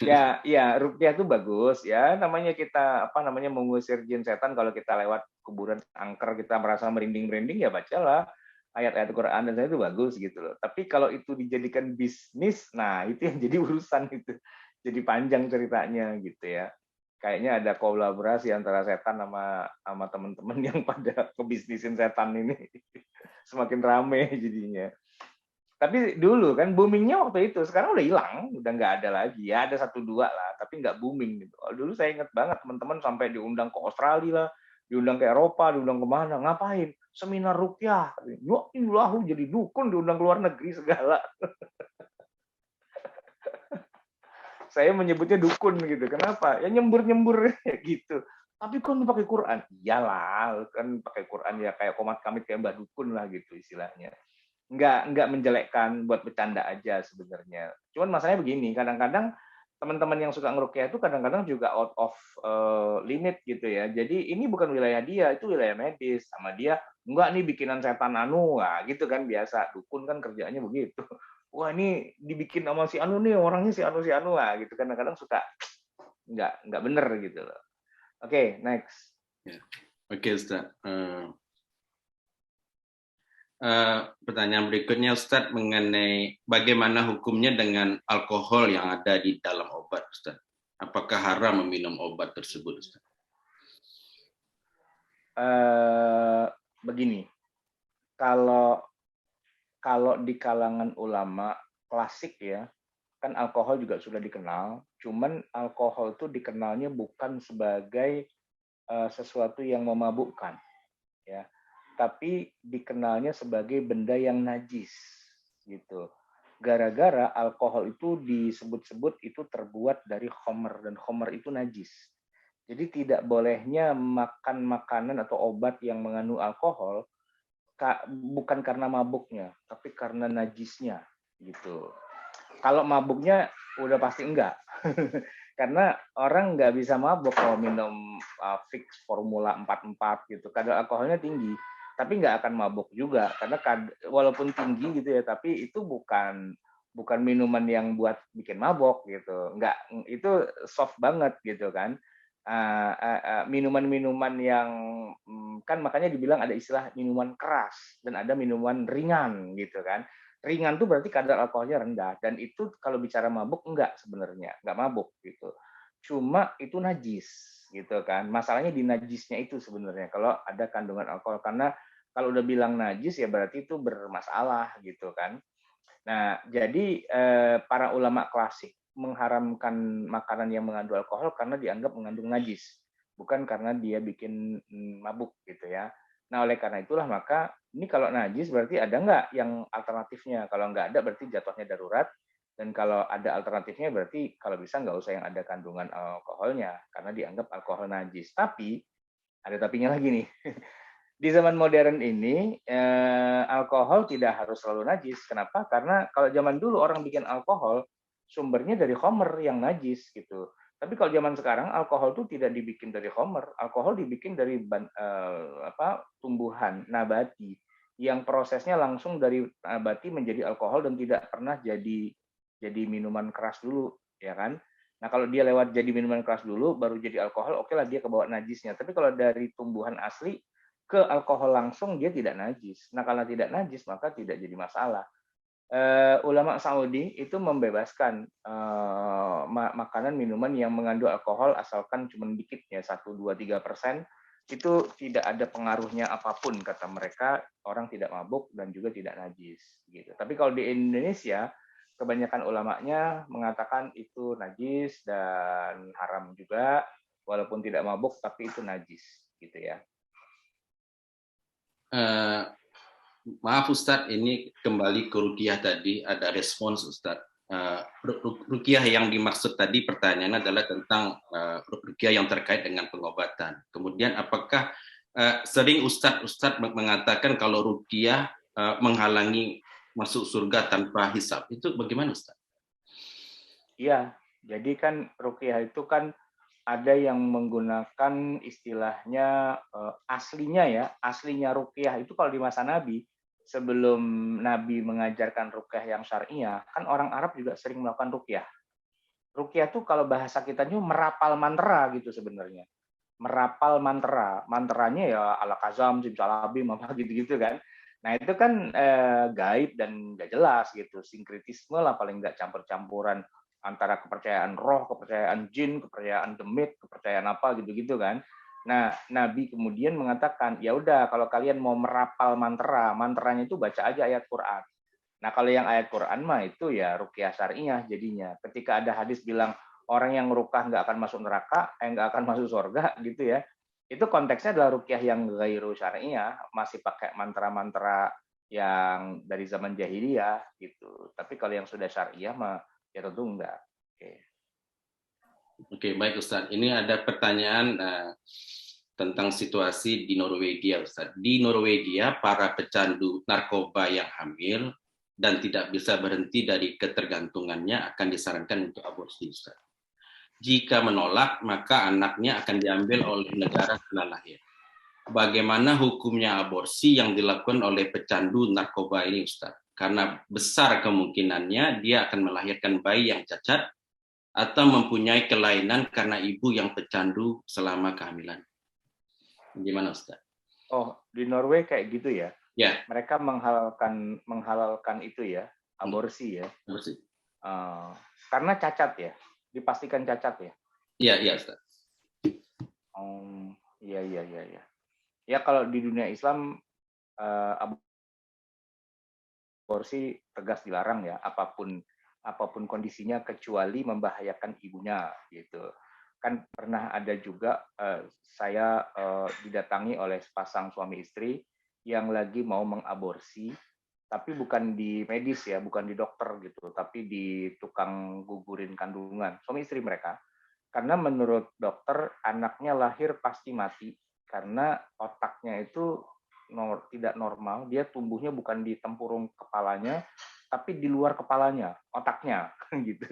Ya, ruqyah itu bagus ya. Namanya kita mengusir jin setan kalau kita lewat kuburan angker kita merasa merinding-merinding ya bacalah ayat-ayat Quran dan itu bagus gitu loh. Tapi kalau itu dijadikan bisnis, nah itu yang jadi urusan itu. Jadi panjang ceritanya gitu ya. Kayaknya ada kolaborasi antara setan sama teman-teman yang pada kebisnisin setan ini. Semakin rame jadinya. Tapi dulu kan boomingnya waktu itu, sekarang udah hilang, udah nggak ada lagi. Ya ada 1 2 lah, tapi nggak booming gitu. Dulu saya ingat banget teman-teman sampai diundang ke Australia lah, diundang ke Eropa, diundang kemana, ngapain? Seminar ruqyah. Ya ilah, jadi dukun diundang ke luar negeri segala. Saya menyebutnya dukun gitu. Kenapa? Ya nyembur-nyembur gitu. Tapi kan pakai Quran. Iyalah, kan pakai Quran ya kayak komat kamit kayak Mbah Dukun lah gitu istilahnya. Nggak menjelekkan, buat bercanda aja sebenarnya. Cuman masalahnya begini, kadang-kadang teman-teman yang suka ngeruqyah itu kadang-kadang juga out of limit gitu ya. Jadi ini bukan wilayah dia, itu wilayah medis. Sama dia, enggak nih bikinan setan anu, nah, gitu kan biasa. Dukun kan kerjaannya begitu. Wah ini dibikin sama si anu nih, orangnya si anu, nah, gitu kan kadang-kadang suka nggak bener gitu loh. Oke, next. Ya. Oke, Ustaz. Pertanyaan berikutnya Ustaz mengenai bagaimana hukumnya dengan alkohol yang ada di dalam obat Ustaz. Apakah haram meminum obat tersebut Ustaz? Begini, kalau di kalangan ulama klasik ya, kan alkohol juga sudah dikenal, cuman alkohol itu dikenalnya bukan sebagai sesuatu yang memabukkan, ya, tapi dikenalnya sebagai benda yang najis, gitu. Gara-gara alkohol itu disebut-sebut itu terbuat dari khamr dan khamr itu najis. Jadi tidak bolehnya makan makanan atau obat yang mengandung alkohol bukan karena mabuknya, tapi karena najisnya, gitu. Kalau mabuknya udah pasti enggak. Karena orang nggak bisa mabuk kalau minum fix formula 44 gitu. Kadar alkoholnya tinggi, tapi nggak akan mabuk juga karena walaupun tinggi gitu ya, tapi itu bukan minuman yang buat bikin mabok gitu. Nggak, itu soft banget gitu kan. Minuman-minuman yang kan makanya dibilang ada istilah minuman keras dan ada minuman ringan gitu kan. Ringan tuh berarti kadar alkoholnya rendah dan itu kalau bicara mabuk enggak sebenarnya, enggak mabuk gitu. Cuma itu najis gitu kan. Masalahnya di najisnya itu sebenarnya kalau ada kandungan alkohol karena kalau udah bilang najis ya berarti itu bermasalah gitu kan. Nah, jadi para ulama klasik mengharamkan makanan yang mengandung alkohol karena dianggap mengandung najis, bukan karena dia bikin mabuk gitu ya. Nah, oleh karena itulah maka ini kalau najis berarti ada nggak yang alternatifnya? Kalau nggak ada berarti jatuhnya darurat. Dan kalau ada alternatifnya berarti kalau bisa nggak usah yang ada kandungan alkoholnya karena dianggap alkohol najis. Tapi ada tapinya lagi nih. Di zaman modern ini alkohol tidak harus selalu najis. Kenapa? Karena kalau zaman dulu orang bikin alkohol sumbernya dari khamr yang najis gitu. Tapi kalau zaman sekarang alkohol itu tidak dibikin dari homer, alkohol dibikin dari tumbuhan nabati yang prosesnya langsung dari nabati menjadi alkohol dan tidak pernah jadi minuman keras dulu, ya kan? Nah kalau dia lewat jadi minuman keras dulu, baru jadi alkohol, oke lah dia kebawa najisnya. Tapi kalau dari tumbuhan asli ke alkohol langsung dia tidak najis. Nah karena tidak najis maka tidak jadi masalah. Ulama Saudi itu membebaskan makanan minuman yang mengandung alkohol asalkan cuma dikit ya 1, 2, 3% itu tidak ada pengaruhnya apapun kata mereka, orang tidak mabuk dan juga tidak najis gitu. Tapi kalau di Indonesia kebanyakan ulamanya mengatakan itu najis dan haram juga walaupun tidak mabuk tapi itu najis gitu ya. Maaf Ustadz, ini kembali ke ruqyah tadi, ada respons Ustadz. Ruqyah yang dimaksud tadi pertanyaannya adalah tentang ruqyah yang terkait dengan pengobatan. Kemudian apakah sering Ustadz mengatakan kalau ruqyah menghalangi masuk surga tanpa hisab, itu bagaimana Ustadz? Iya, jadi kan ruqyah itu kan ada yang menggunakan istilahnya aslinya ruqyah itu kalau di masa Nabi, sebelum Nabi mengajarkan ruqyah yang syariah, kan orang Arab juga sering melakukan ruqyah. Ruqyah itu kalau bahasa kita itu merapal mantra gitu sebenarnya. Merapal mantra, mantranya ya ala kazam, simsalabim, apa gitu-gitu kan. Nah itu kan gaib dan nggak jelas gitu, sinkretisme lah paling nggak campur-campuran antara kepercayaan roh, kepercayaan jin, kepercayaan demit, kepercayaan apa gitu-gitu kan. Nah, Nabi kemudian mengatakan, ya udah kalau kalian mau merapal mantra, mantranya itu baca aja ayat Quran. Nah, kalau yang ayat Quran mah itu ya ruqyah syariah jadinya. Ketika ada hadis bilang orang yang ruqyah nggak akan masuk neraka, nggak akan masuk surga gitu ya. Itu konteksnya adalah ruqyah yang ghairu syariah, masih pakai mantra-mantra yang dari zaman jahiliyah gitu. Tapi kalau yang sudah syariah mah ya tentu enggak. Oke, baik Ustadz. Ini ada pertanyaan tentang situasi di Norwegia, Ustadz. Di Norwegia, para pecandu narkoba yang hamil dan tidak bisa berhenti dari ketergantungannya akan disarankan untuk aborsi, Ustadz. Jika menolak, maka anaknya akan diambil oleh negara setelah lahir. Bagaimana hukumnya aborsi yang dilakukan oleh pecandu narkoba ini, Ustadz? Karena besar kemungkinannya dia akan melahirkan bayi yang cacat atau mempunyai kelainan karena ibu yang pecandu selama kehamilan. Gimana, Ustaz? Oh, di Norway kayak gitu ya? Ya. Mereka menghalalkan itu ya, aborsi ya? Aborsi. Karena cacat ya? Dipastikan cacat ya? Iya, Ustaz. Iya. Ya kalau di dunia Islam aborsi tegas dilarang ya, apapun kondisinya kecuali membahayakan ibunya gitu. Kan pernah ada juga saya didatangi oleh sepasang suami istri yang lagi mau mengaborsi, tapi bukan di medis ya, bukan di dokter gitu, tapi di tukang gugurin kandungan, suami istri mereka. Karena menurut dokter anaknya lahir pasti mati karena otaknya itu tidak normal, dia tumbuhnya bukan di tempurung kepalanya, tapi di luar kepalanya, otaknya, gitu.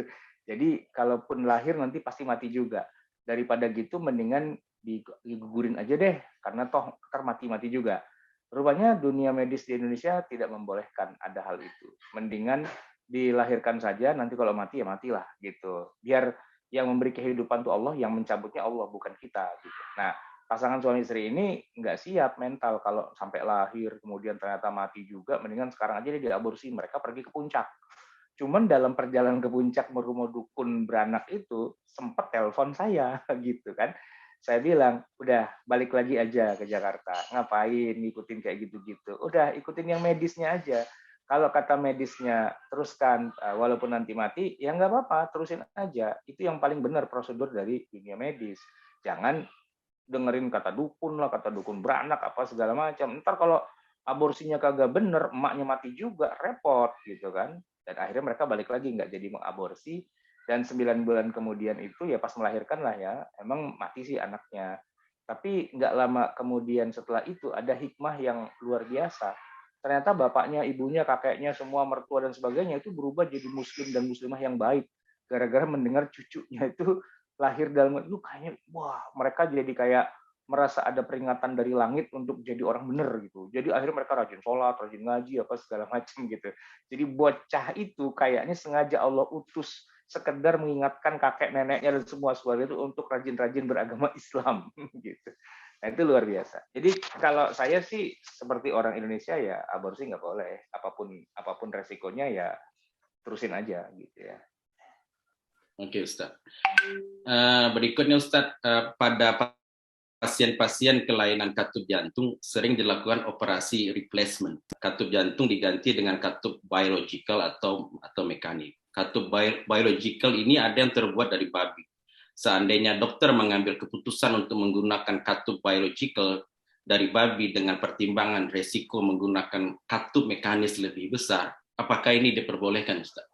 Jadi kalaupun lahir nanti pasti mati juga. Daripada gitu, mendingan digugurin aja deh, karena toh ntar mati-mati juga. Rupanya dunia medis di Indonesia tidak membolehkan ada hal itu. Mendingan dilahirkan saja, nanti kalau mati ya matilah gitu. Biar yang memberi kehidupan tuh Allah, yang mencabutnya Allah, bukan kita. Gitu. Nah, pasangan suami istri ini nggak siap mental kalau sampai lahir kemudian ternyata mati juga, mendingan sekarang aja dia diaborsi, mereka pergi ke puncak. Cuman dalam perjalanan ke puncak merumah dukun beranak itu sempat telepon saya gitu kan. Saya bilang, udah balik lagi aja ke Jakarta. Ngapain ngikutin kayak gitu-gitu. Udah ikutin yang medisnya aja. Kalau kata medisnya teruskan walaupun nanti mati, ya nggak apa-apa, terusin aja. Itu yang paling benar prosedur dari dunia medis. Jangan dengerin kata dukun lah, kata dukun beranak apa segala macam. Ntar kalau aborsinya kagak bener, emaknya mati juga, repot gitu kan. Dan akhirnya mereka balik lagi nggak jadi mengaborsi. Dan 9 bulan kemudian itu ya pas melahirkan lah ya, emang mati sih anaknya. Tapi nggak lama kemudian setelah itu ada hikmah yang luar biasa. Ternyata bapaknya, ibunya, kakeknya, semua mertua dan sebagainya itu berubah jadi muslim dan muslimah yang baik. Gara-gara mendengar cucunya itu lahir dalam itu kayaknya wah mereka jadi kayak merasa ada peringatan dari langit untuk jadi orang bener gitu. Jadi akhirnya mereka rajin sholat, rajin ngaji apa segala macam gitu. Jadi bocah itu kayaknya sengaja Allah utus sekedar mengingatkan kakek neneknya dan semua suara itu untuk rajin-rajin beragama Islam gitu. Nah itu luar biasa. Jadi kalau saya sih seperti orang Indonesia ya aborsi nggak boleh, apapun resikonya ya terusin aja gitu ya. Oke, Ustaz. Berikutnya Ustaz, pada pasien-pasien kelainan katup jantung sering dilakukan operasi replacement. Katup jantung diganti dengan katup biological atau mekanik. Katup biological ini ada yang terbuat dari babi. Seandainya dokter mengambil keputusan untuk menggunakan katup biological dari babi dengan pertimbangan resiko menggunakan katup mekanis lebih besar, apakah ini diperbolehkan, Ustaz?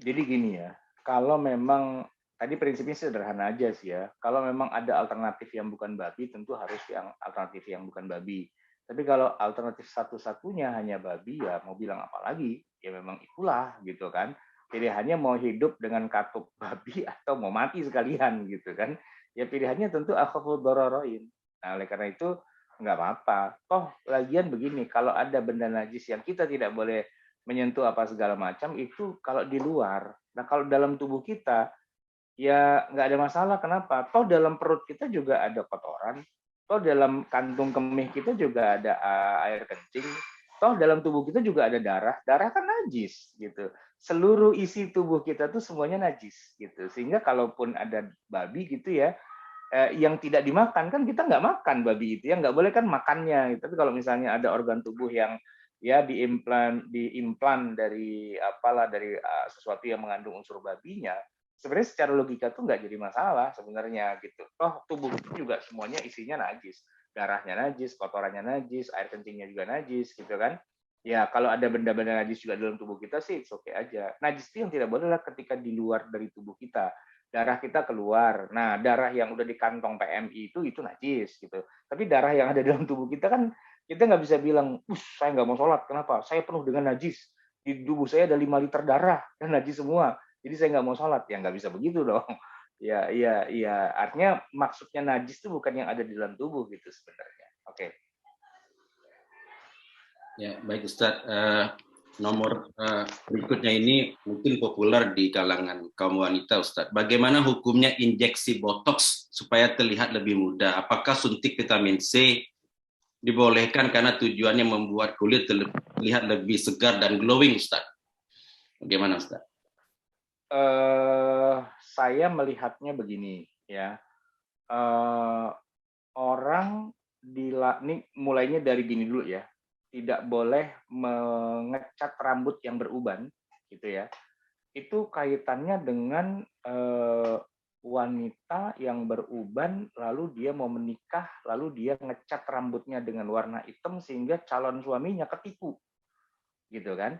Jadi gini ya, kalau memang tadi prinsipnya sederhana aja sih ya. Kalau memang ada alternatif yang bukan babi, tentu harus yang alternatif yang bukan babi. Tapi kalau alternatif satu-satunya hanya babi, ya mau bilang apa lagi? Ya memang itulah gitu kan. Pilihannya mau hidup dengan katup babi atau mau mati sekalian gitu kan. Ya pilihannya tentu akhafud dararain. Nah oleh karena itu nggak apa-apa. Toh lagian begini, kalau ada benda najis yang kita tidak boleh menyentuh apa segala macam itu kalau di luar. Nah kalau dalam tubuh kita ya nggak ada masalah. Kenapa? Toh dalam perut kita juga ada kotoran. Toh dalam kantung kemih kita juga ada air kencing. Toh dalam tubuh kita juga ada darah. Darah kan najis gitu. Seluruh isi tubuh kita tuh semuanya najis gitu. Sehingga kalaupun ada babi gitu ya, yang tidak dimakan kan kita nggak makan babi itu ya nggak boleh kan makannya. Tapi kalau misalnya ada organ tubuh yang ya diimplan dari apalah dari sesuatu yang mengandung unsur babinya, sebenarnya secara logika tuh nggak jadi masalah sebenarnya gitu. Toh tubuh itu juga semuanya isinya najis, darahnya najis, kotorannya najis, air kencingnya juga najis gitu kan. Ya kalau ada benda-benda najis juga dalam tubuh kita sih oke aja. Najis itu yang tidak boleh lah ketika di luar dari tubuh kita. Darah kita keluar. Nah, darah yang udah di kantong PMI itu najis gitu. Tapi darah yang ada dalam tubuh kita kan kita nggak bisa bilang, saya nggak mau sholat. Kenapa? Saya penuh dengan najis. Di tubuh saya ada 5 liter darah dan najis semua. Jadi saya nggak mau sholat. Ya nggak bisa begitu dong. Ya, ya, ya. Artinya maksudnya najis itu bukan yang ada di dalam tubuh gitu sebenarnya. Oke. Ya, baik Ustadz. Nomor berikutnya ini mungkin populer di kalangan kaum wanita, Ustadz. Bagaimana hukumnya injeksi botox supaya terlihat lebih muda? Apakah suntik vitamin C dibolehkan karena tujuannya membuat kulit terlihat lebih segar dan glowing, Ustadz? Bagaimana, Ustadz? Saya melihatnya begini, ya. Orang ini mulainya dari gini dulu ya. Tidak boleh mengecat rambut yang beruban, gitu ya. Itu kaitannya dengan wanita yang beruban, lalu dia mau menikah, lalu dia ngecat rambutnya dengan warna hitam sehingga calon suaminya ketipu, gitu kan?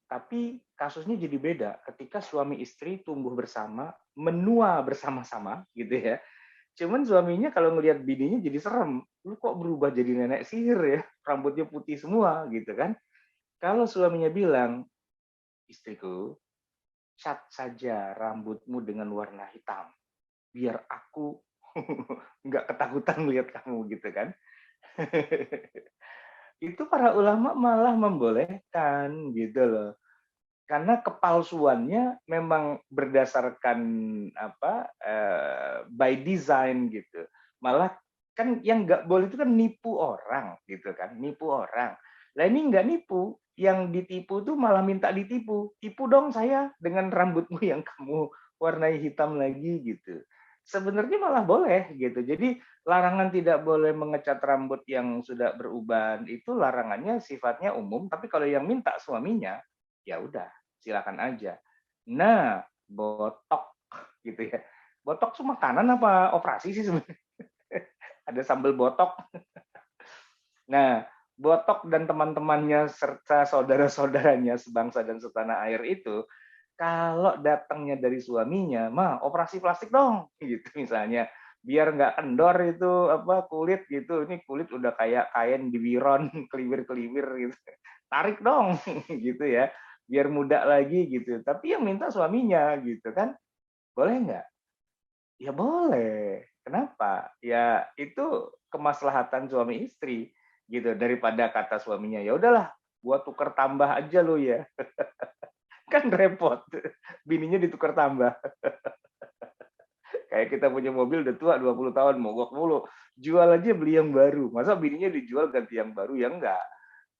Tapi kasusnya jadi beda ketika suami istri tumbuh bersama, menua bersama-sama, gitu ya. Cuman suaminya kalau ngelihat bininya jadi serem. Lu kok berubah jadi nenek sihir ya? Rambutnya putih semua gitu kan. Kalau suaminya bilang, istriku, cat saja rambutmu dengan warna hitam. Biar aku nggak ketakutan melihat kamu gitu kan. Itu para ulama malah membolehkan gitu loh. Karena kepalsuannya memang berdasarkan apa by design gitu. Malah kan yang nggak boleh itu kan nipu orang gitu kan, nipu orang. Lah ini nggak nipu, yang ditipu tuh malah minta ditipu. Tipu dong saya dengan rambutmu yang kamu warnai hitam lagi gitu. Sebenarnya malah boleh gitu. Jadi larangan tidak boleh mengecat rambut yang sudah beruban itu larangannya sifatnya umum, tapi kalau yang minta suaminya ya udah silakan aja. Nah, botok gitu ya. Botok itu makanan apa operasi sih sebenarnya? Ada sambal botok. Nah, botok dan teman-temannya serta saudara-saudaranya sebangsa dan setanah air itu kalau datangnya dari suaminya, mah operasi plastik dong, gitu misalnya, biar nggak kendor itu apa kulit gitu, ini kulit udah kayak kain diwiron, keliwir-keliwir gitu, tarik dong, gitu ya, biar muda lagi gitu. Tapi yang minta suaminya gitu kan, Boleh nggak? Ya boleh. Kenapa? Ya itu kemaslahatan suami istri gitu, daripada kata suaminya, ya udahlah, gua tuker tambah aja lo ya. Kan repot. Bininya ditukar tambah. Kayak kita punya mobil udah tua 20 tahun, mogok mulu. Jual aja beli yang baru. Masa bininya dijual ganti yang baru? Ya enggak.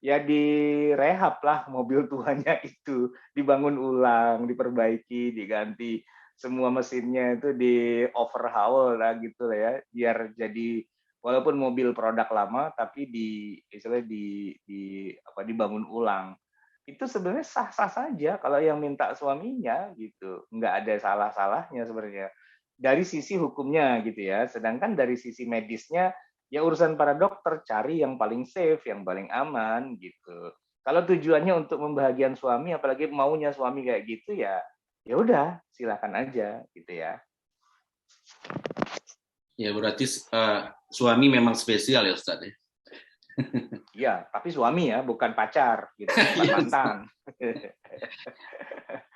Ya direhab lah mobil tuanya itu. Dibangun ulang, diperbaiki, diganti. Semua mesinnya itu di overhaul lah gitu lah ya. Biar jadi walaupun mobil produk lama tapi istilahnya dibangun ulang. Itu sebenarnya sah-sah saja kalau yang minta suaminya gitu. Nggak ada salah-salahnya sebenarnya dari sisi hukumnya gitu ya. Sedangkan dari sisi medisnya ya urusan para dokter, cari yang paling safe, yang paling aman gitu. Kalau tujuannya untuk membahagiakan suami, apalagi maunya suami kayak gitu ya, ya udah silakan aja gitu ya. Ya berarti suami memang spesial ya Ustadz ya. Iya, tapi suami ya, bukan pacar gitu, bukan mantan.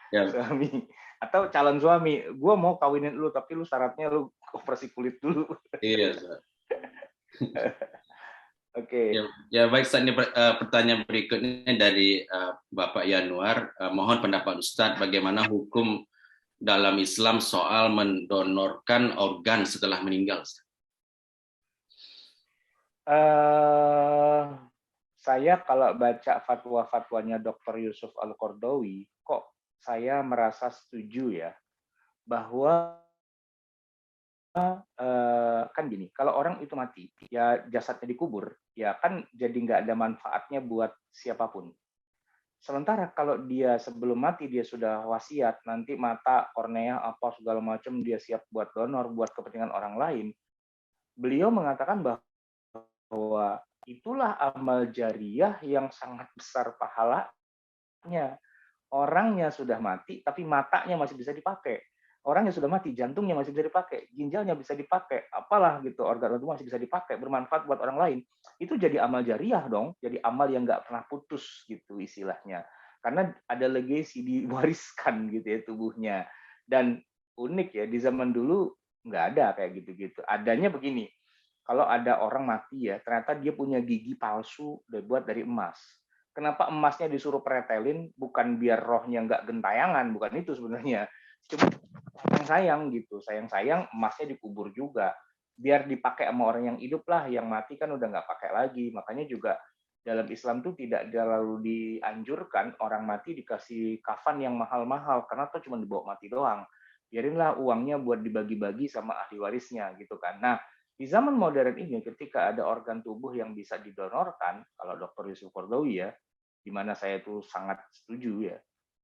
Ya. Suami atau calon suami, gue mau kawinin lu tapi lu syaratnya lu operasi kulit dulu. Iya. Oke. Ya baik, Ustadz, ini pertanyaan berikutnya dari Bapak Yanuar. Mohon pendapat Ustadz bagaimana hukum dalam Islam soal mendonorkan organ setelah meninggal, Ustadz? Saya kalau baca fatwa-fatwanya Dr. Yusuf Al-Qardawi, kok saya merasa setuju ya, bahwa kan gini, kalau orang itu mati, ya jasadnya dikubur, ya kan jadi nggak ada manfaatnya buat siapapun. Sementara kalau dia sebelum mati dia sudah wasiat, nanti mata, kornea, apa segala macam dia siap buat donor, buat kepentingan orang lain. Beliau mengatakan bahwa itulah amal jariah yang sangat besar pahalanya. Orangnya sudah mati, tapi matanya masih bisa dipakai. Orangnya sudah mati, jantungnya masih bisa dipakai, ginjalnya bisa dipakai, apalah gitu, organ itu masih bisa dipakai, bermanfaat buat orang lain. Itu jadi amal jariah dong, jadi amal yang nggak pernah putus gitu istilahnya. Karena ada legasi diwariskan gitu ya tubuhnya. Dan unik ya, di zaman dulu nggak ada kayak gitu-gitu. Adanya begini, kalau ada orang mati ya, ternyata dia punya gigi palsu dibuat dari emas. Kenapa emasnya disuruh pretelin? Bukan biar rohnya nggak gentayangan, bukan itu sebenarnya. Cuma sayang-sayang gitu, sayang-sayang emasnya dikubur juga. Biar dipakai sama orang yang hidup lah, yang mati kan udah nggak pakai lagi. Makanya juga dalam Islam tuh tidak terlalu dianjurkan orang mati dikasih kafan yang mahal-mahal, karena tuh cuma dibawa mati doang. Biarinlah uangnya buat dibagi-bagi sama ahli warisnya gitu kan. Nah, di zaman modern ini ketika ada organ tubuh yang bisa didonorkan, kalau Dr. Yusuf Qardawi ya, di mana saya itu sangat setuju ya,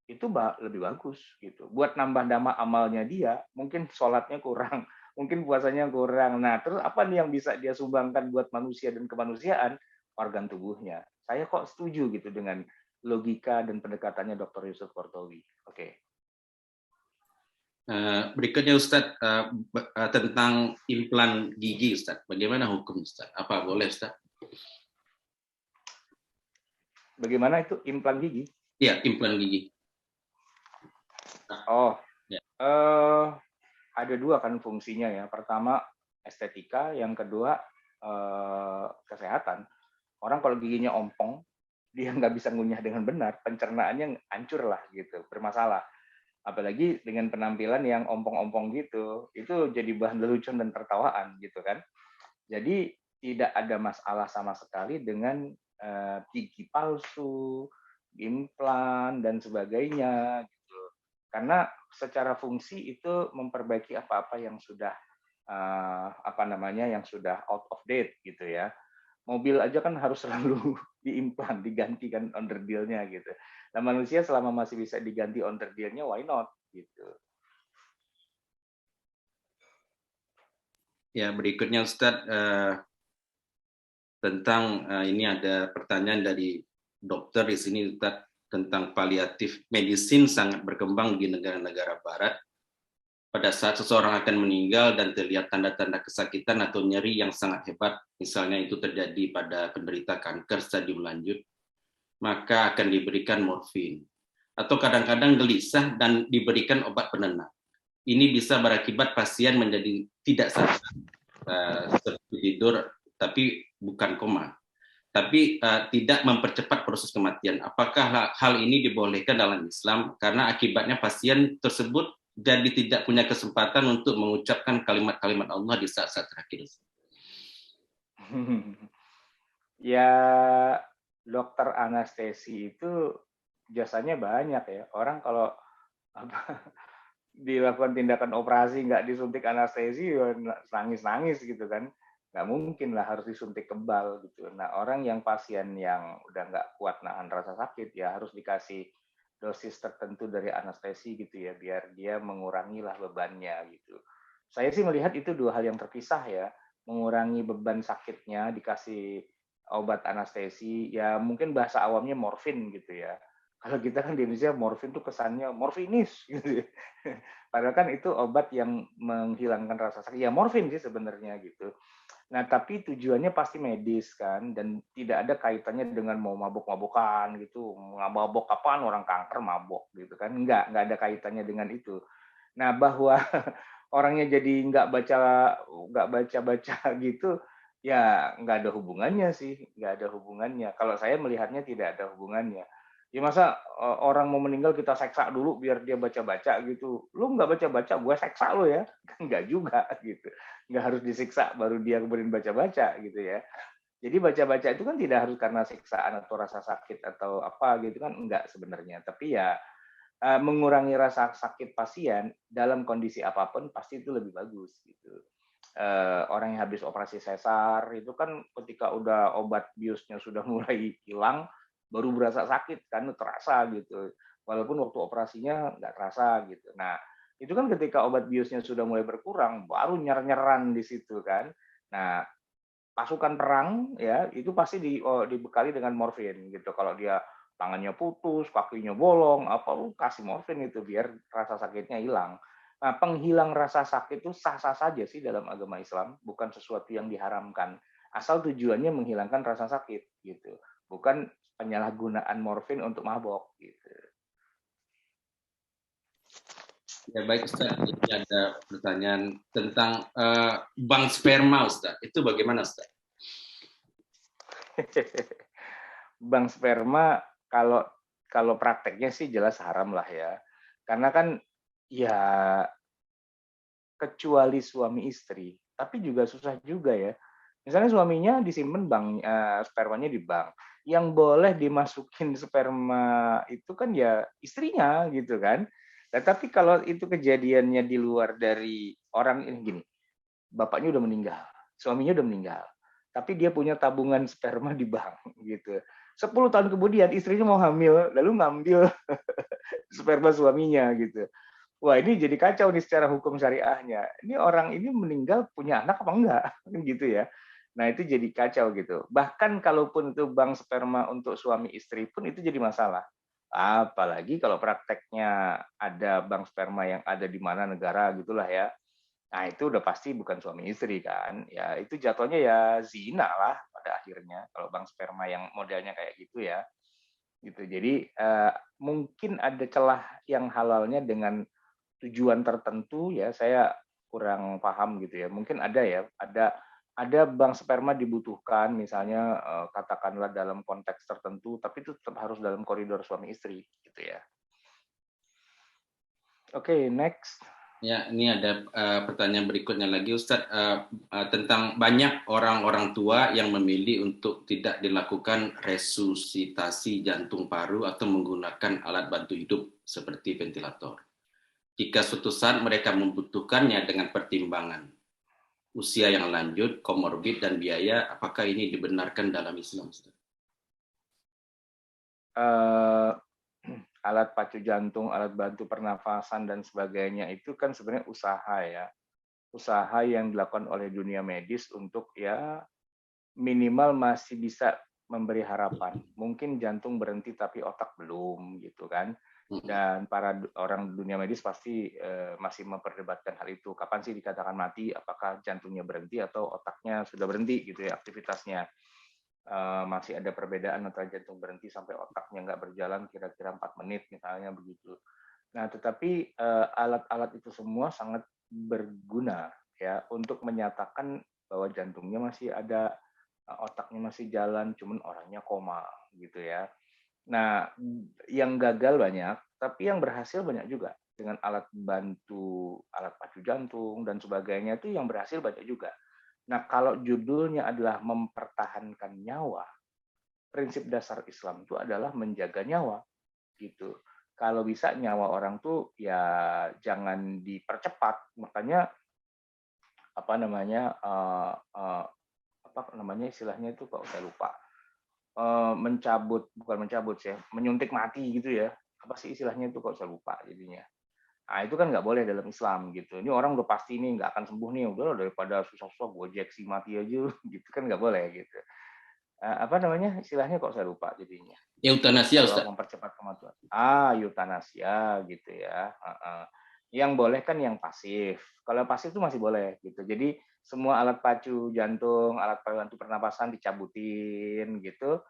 itu lebih bagus gitu. Buat nambah-nambah amalnya dia, mungkin sholatnya kurang, mungkin puasanya kurang. Nah, terus apa nih yang bisa dia sumbangkan buat manusia dan kemanusiaan? Organ tubuhnya. Saya kok setuju gitu dengan logika dan pendekatannya Dr. Yusuf Qardawi. Oke. Berikutnya Ustadz, tentang implan gigi Ustadz. Bagaimana hukum Ustadz? Apa boleh Ustadz? Bagaimana itu implan gigi? Iya, implan gigi. Oh, ya. Ada dua kan fungsinya ya. Pertama estetika, yang kedua kesehatan. Orang kalau giginya ompong, dia nggak bisa ngunyah dengan benar, pencernaannya hancur lah gitu, bermasalah. Apalagi dengan penampilan yang ompong-ompong gitu, itu jadi bahan lelucon dan tertawaan gitu kan. Jadi tidak ada masalah sama sekali dengan gigi palsu, implan dan sebagainya gitu. Karena secara fungsi itu memperbaiki apa-apa yang sudah yang sudah out of date gitu ya. Mobil aja kan harus selalu diimplan, digantikan onderdilnya gitu. Nah, manusia selama masih bisa diganti onderdilnya, why not gitu. Ya, berikutnya Ustadz, tentang ini ada pertanyaan dari dokter di sini Ustadz, tentang paliatif medicine sangat berkembang di negara-negara barat. Pada saat seseorang akan meninggal dan terlihat tanda-tanda kesakitan atau nyeri yang sangat hebat, misalnya itu terjadi pada penderita kanker stadium lanjut, maka akan diberikan morfin. Atau kadang-kadang gelisah dan diberikan obat penenang. ini bisa berakibat pasien menjadi tidak sadar seperti tidur, tapi bukan koma, tapi tidak mempercepat proses kematian. Apakah hal ini dibolehkan dalam Islam? Karena akibatnya pasien tersebut jadi tidak punya kesempatan untuk mengucapkan kalimat-kalimat Allah di saat-saat terakhir. Ya, dokter anestesi itu jasanya banyak ya. Orang kalau apa, dilakukan tindakan operasi nggak disuntik anestesi, ya nangis-nangis gitu kan. Nggak mungkin lah harus disuntik kebal gitu. Nah, orang yang pasien yang udah nggak kuat nahan rasa sakit, ya harus dikasih dosis tertentu dari anestesi gitu ya, biar dia mengurangi lah bebannya gitu. Saya sih melihat itu dua hal yang terpisah ya. Mengurangi beban sakitnya dikasih obat anestesi, ya mungkin bahasa awamnya morfin gitu ya. Kalau kita kan di Indonesia morfin tuh kesannya morfinis gitu ya. Padahal kan itu obat yang menghilangkan rasa sakit. Ya morfin sih sebenarnya gitu. Nah, tapi tujuannya pasti medis kan, dan tidak ada kaitannya dengan mau mabok-mabokan gitu. Mabok kapan orang kanker mabok gitu kan. Nggak ada kaitannya dengan itu. Nah, bahwa orangnya jadi nggak baca-baca gitu, ya nggak ada hubungannya sih, nggak ada hubungannya. Kalau saya melihatnya tidak ada hubungannya. Ya masa orang mau meninggal kita seksa dulu biar dia baca-baca gitu. Lu nggak baca-baca, gue seksa lu ya. Kan nggak juga gitu. Nggak harus disiksa baru dia kemudian baca-baca gitu ya. Jadi baca-baca itu kan tidak harus karena siksaan atau rasa sakit atau apa gitu kan, enggak sebenarnya. Tapi ya mengurangi rasa sakit pasien dalam kondisi apapun pasti itu lebih bagus gitu. Orang yang habis operasi sesar itu kan ketika udah obat biusnya sudah mulai hilang baru berasa sakit kan, terasa gitu. Walaupun waktu operasinya nggak terasa gitu. Nah, itu kan ketika obat biusnya sudah mulai berkurang baru nyer-nyeran di situ kan. Nah, pasukan perang ya itu pasti dibekali dengan morfin gitu. Kalau dia tangannya putus, kakinya bolong, apa lu kasih morfin itu biar rasa sakitnya hilang. Nah, penghilang rasa sakit itu sah-sah saja sih dalam agama Islam, bukan sesuatu yang diharamkan. Asal tujuannya menghilangkan rasa sakit gitu, bukan penyalahgunaan morfin untuk mabok gitu. Ya baik Ustaz, ini ada pertanyaan tentang bank sperma Ustaz. Itu bagaimana Ustaz? Bank sperma kalau kalau prakteknya sih jelas haram lah ya. Karena kan ya kecuali suami istri, tapi juga susah juga ya. Misalnya suaminya disimpan bank spermanya di bank, yang boleh dimasukin sperma itu kan ya istrinya gitu kan. Nah, tapi kalau itu kejadiannya di luar dari orang ini gini, bapaknya udah meninggal, suaminya udah meninggal, tapi dia punya tabungan sperma di bank gitu. 10 tahun kemudian istrinya mau hamil, lalu ngambil sperma suaminya gitu. Wah, ini jadi kacau nih secara hukum syariahnya. Ini orang ini meninggal punya anak apa enggak? Gitu ya. Nah, itu jadi kacau gitu. Bahkan kalaupun itu bank sperma untuk suami istri pun itu jadi masalah. Apalagi kalau prakteknya ada bank sperma yang ada di mana negara gitulah ya. Nah, itu udah pasti bukan suami istri kan. Ya, itu jatuhnya ya zina lah pada akhirnya kalau bank sperma yang modelnya kayak gitu ya. Gitu. Jadi mungkin ada celah yang halalnya dengan tujuan tertentu ya, saya kurang paham gitu ya. Mungkin ada ya, ada bank sperma dibutuhkan misalnya katakanlah dalam konteks tertentu, tapi itu tetap harus dalam koridor suami istri gitu ya. Oke, next. Ya, ini ada pertanyaan berikutnya lagi Ustadz, tentang banyak orang-orang tua yang memilih untuk tidak dilakukan resusitasi jantung paru atau menggunakan alat bantu hidup seperti ventilator. Jika suatu saat mereka membutuhkannya dengan pertimbangan usia yang lanjut, komorbid, dan biaya, apakah ini dibenarkan dalam Islam Ustadz? Alat pacu jantung, alat bantu pernafasan dan sebagainya itu kan sebenarnya usaha ya. Usaha yang dilakukan oleh dunia medis untuk ya minimal masih bisa memberi harapan. Mungkin jantung berhenti tapi otak belum gitu kan. Dan para orang dunia medis pasti masih memperdebatkan hal itu. Kapan sih dikatakan mati? Apakah jantungnya berhenti atau otaknya sudah berhenti gitu ya aktivitasnya. Masih ada perbedaan antara jantung berhenti sampai otaknya nggak berjalan kira-kira 4 menit misalnya begitu. Nah, tetapi alat-alat itu semua sangat berguna ya untuk menyatakan bahwa jantungnya masih ada, otaknya masih jalan, cuman orangnya koma gitu ya. Nah, yang gagal banyak, tapi yang berhasil banyak juga dengan alat bantu, alat pacu jantung dan sebagainya itu yang berhasil banyak juga. Nah, kalau judulnya adalah mempertahankan nyawa, prinsip dasar Islam itu adalah menjaga nyawa gitu. Kalau bisa nyawa orang tuh ya jangan dipercepat. Makanya apa namanya apa namanya istilahnya itu kok saya lupa. Mencabut bukan mencabut sih, menyuntik mati gitu ya. Apa sih istilahnya itu kok saya lupa jadinya. Nah, itu kan nggak boleh dalam Islam gitu. Ini orang udah pasti nih nggak akan sembuh nih, udah daripada susah-susah gue jeksi mati aja gitu kan nggak boleh gitu. Apa namanya istilahnya kok saya lupa jadinya. Eutanasia, Kalau Ustaz. mempercepat kematian. Eutanasia gitu ya. Yang boleh kan yang pasif. Kalau pasif itu masih boleh gitu. Jadi semua alat pacu jantung, alat bantu pernapasan dicabutin gitu,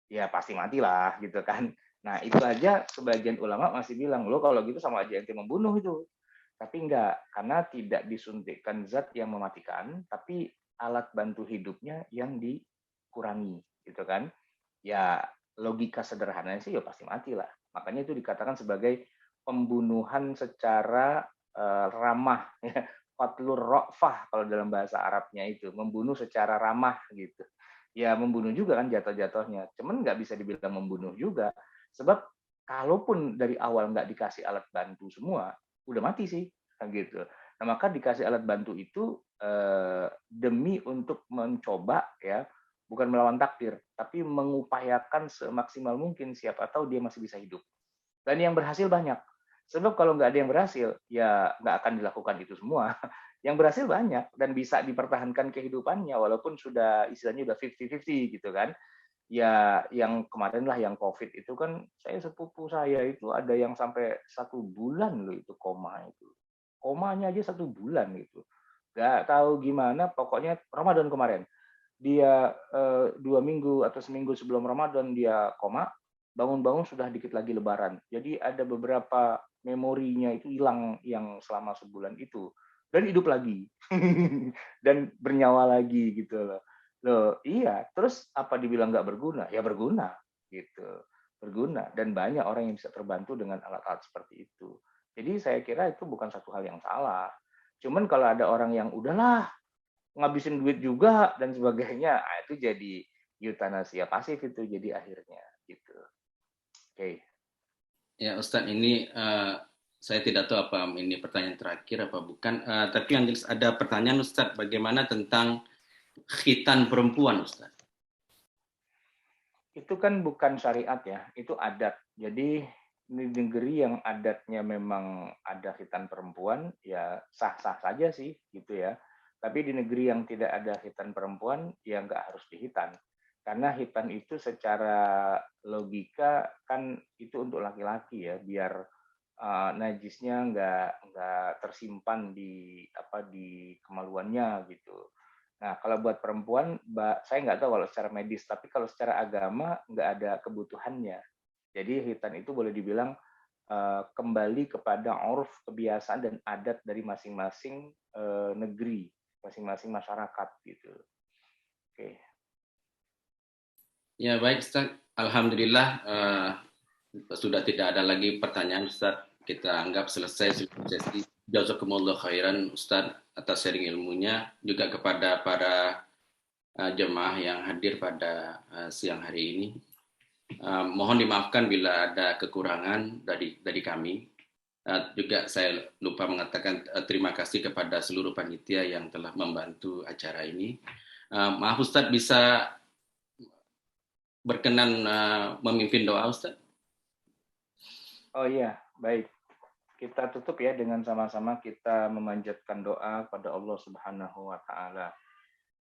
ya pasti matilah gitu kan. Nah itu aja sebagian ulama masih bilang, lo kalau gitu sama aja ente membunuh itu. Tapi enggak, karena tidak disuntikkan zat yang mematikan, tapi alat bantu hidupnya yang dikurangi gitu kan. Ya logika sederhananya sih ya pasti mati lah. Makanya itu dikatakan sebagai pembunuhan secara ramah, ya. Qatlur ro'fah kalau dalam bahasa Arabnya itu, membunuh secara ramah gitu. Ya membunuh juga kan jatuh-jatuhnya, cuman nggak bisa dibilang membunuh juga, sebab kalaupun dari awal nggak dikasih alat bantu semua, udah mati sih, kan gitu. Nah maka dikasih alat bantu itu demi untuk mencoba ya, bukan melawan takdir, tapi mengupayakan semaksimal mungkin siapa tahu dia masih bisa hidup. Dan yang berhasil banyak. Sebab kalau nggak ada yang berhasil, ya nggak akan dilakukan itu semua. Yang berhasil banyak dan bisa dipertahankan kehidupannya walaupun sudah istilahnya udah 50-50 gitu kan. Ya yang kemarin lah yang COVID itu kan saya sepupu saya itu ada yang sampai 1 bulan loh itu koma itu. Komanya aja 1 bulan gitu. Nggak tahu gimana, pokoknya Ramadan kemarin dia 2 minggu atau seminggu sebelum Ramadan dia koma, bangun-bangun sudah dikit lagi Lebaran. Jadi ada beberapa memorinya itu hilang yang selama sebulan itu dan hidup lagi dan bernyawa lagi gitu loh. Loh iya, terus apa dibilang nggak berguna? Ya berguna gitu, berguna dan banyak orang yang bisa terbantu dengan alat-alat seperti itu. Jadi saya kira itu bukan satu hal yang salah. Cuman kalau ada orang yang udahlah ngabisin duit juga dan sebagainya, itu jadi eutanasia pasif itu jadi akhirnya gitu. Oke. Ya Ustadz, ini saya tidak tahu apa ini pertanyaan terakhir apa bukan, tapi yang jelas ada pertanyaan Ustadz, bagaimana tentang khitan perempuan Ustadz? Itu kan bukan syariat ya, itu adat. Jadi di negeri yang adatnya memang ada khitan perempuan, ya sah-sah saja sih gitu ya. Tapi di negeri yang tidak ada khitan perempuan, ya nggak harus dihitan. Karena hitan itu secara logika kan itu untuk laki-laki ya, biar najisnya nggak tersimpan di apa di kemaluannya gitu. Nah, kalau buat perempuan, saya nggak tahu kalau secara medis, tapi kalau secara agama nggak ada kebutuhannya. Jadi hitan itu boleh dibilang kembali kepada urf, kebiasaan dan adat dari masing-masing negeri, masing-masing masyarakat gitu. Oke. Ya baik Ustadz, Alhamdulillah sudah tidak ada lagi pertanyaan Ustadz. Kita anggap selesai sesi. Jazakumullah khairan Ustadz atas sharing ilmunya, juga kepada para jemaah yang hadir pada siang hari ini. Mohon dimaafkan bila ada kekurangan dari kami. Juga saya lupa mengatakan terima kasih kepada seluruh panitia yang telah membantu acara ini. Maaf Ustadz, bisa berkenan memimpin doa Ustadz? Oh iya, baik. Kita tutup ya dengan sama-sama kita memanjatkan doa pada Allah Subhanahu wa taala.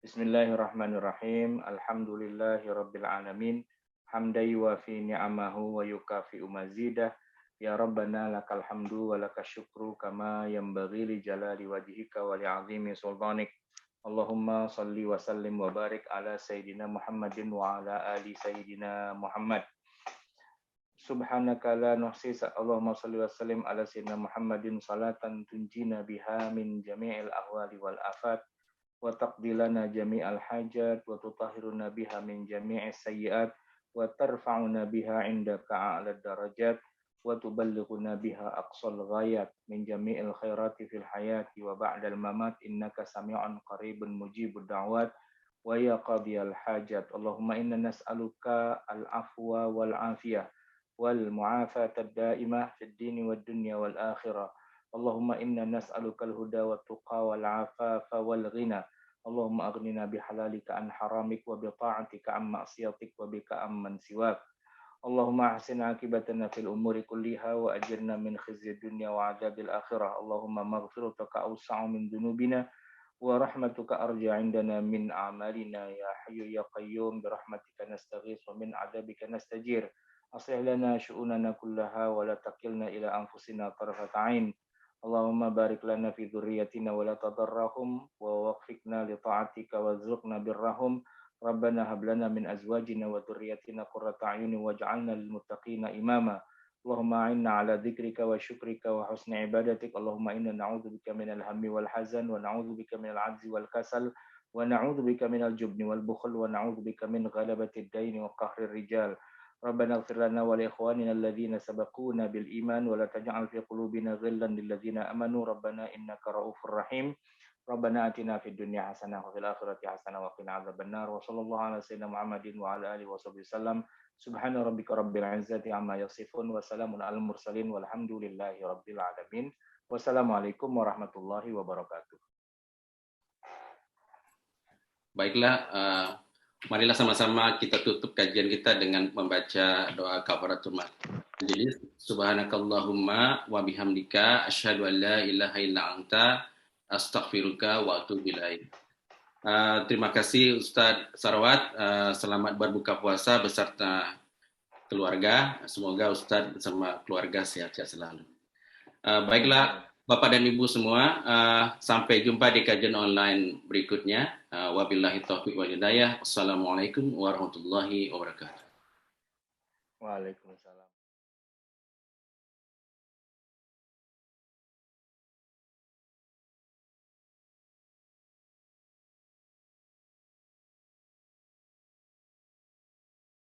Bismillahirrahmanirrahim. Alhamdulillahirabbil alamin. Hamdai wa fi ni'amahu wa yukafi'u mazidah. Ya Rabbana lakal hamdu wa lakas syukru kama yanbaghi li jalali wajhika wa li'azimi sultanik. Allahumma salli wa sallim wa barik ala Sayyidina Muhammadin wa ala ali Sayyidina Muhammad. Subhanaka la nuhsi Allahumma salli wa sallim ala sayyidina Muhammadin salatan tunjina biha min jami'il ahwali wal afat wa taqdi lana jami'al hajat wa tutahhiruna biha min jami'is sayyi'at wa tarfa'una biha 'indaka a'la darajat wa tuballighuna biha aqsal ghayat min jami'il khairati fil hayati wa ba'dal mamat innaka sami'un qaribun mujibud da'wat wa ya qadiyal hajat. Allahumma inna nas'aluka al-afwa wal afiyah wal mu'afatad daimah fid dini wad dunya wal akhirah. Allahumma inna nas'aluka al-huda wat tuqa wal afafa wal ghina. Allahumma aghnina bihalalika an haramik wa bi ta'atika an ma'siyatik wa bika amman siwak. Allahumma ahsin akibatana fil umuri kulliha wa ajirna min khizyid dunya wa adzabil akhirah. Allahumma maghfiratuka awsa'u min dunubina wa rahmatuka arja indana min a'malina ya hayyu ya qayyum bi rahmatika nastaghits wa min adzabika nastajir. Aslih lana syu'unana kullaha wa la takilna ila anfusina tarfata 'ain. Allahumma barik lana fi dzurriyyatina wa la tadarrahum wa waffiqna li ta'atika warzuqna birrahum. Rabbana hab lana min azwajina wa dzurriyyatina qurrata a'yunin waj'alna lil muttaqina imama. Allahumma a'inna ala dzikrika wa syukrika wa husni ibadatik. Allahumma inna na'udzubika minal hammi wal hazan wa na'udzubika minal 'ajzi wal kasal wa na'udzubika minal jubni wal bukhl wa na'udzubika min ghalabati ad-daini wa qahri rijal. Rabbana ighfir lana wa li ikhwanina alladhina sabaquna bil iman wa la taj'al fi qulubina ghillan lil ladzina amanu rabbana innaka ra'ufur rahim. Rabbana atina fid dunya hasanah wa fil akhirati hasanah wa qina adzabannar. Wa sallallahu ala sayyidina Muhammadin wa ala alihi washabihi wasallam. Subhana rabbika rabbil izzati amma yasifun wa salamun alal mursalin walhamdulillahi rabbil alamin. Wassalamualaikum warahmatullahi wabarakatuh. Baiklah, marilah sama-sama kita tutup kajian kita dengan membaca doa kafaratul majelis. Subhanakallahumma wa bihamdika asyhadu an la ilaha illa anta astaghfiruka wa atubu ilaik. Terima kasih Ustadz Sarawat. Selamat berbuka puasa beserta keluarga. Semoga Ustadz bersama keluarga sehat-sehat selalu. Baiklah Bapak dan Ibu semua, sampai jumpa di kajian online berikutnya. Wabillahi taufiq wal hidayah. Wassalamualaikum warahmatullahi wabarakatuh. Waalaikumsalam.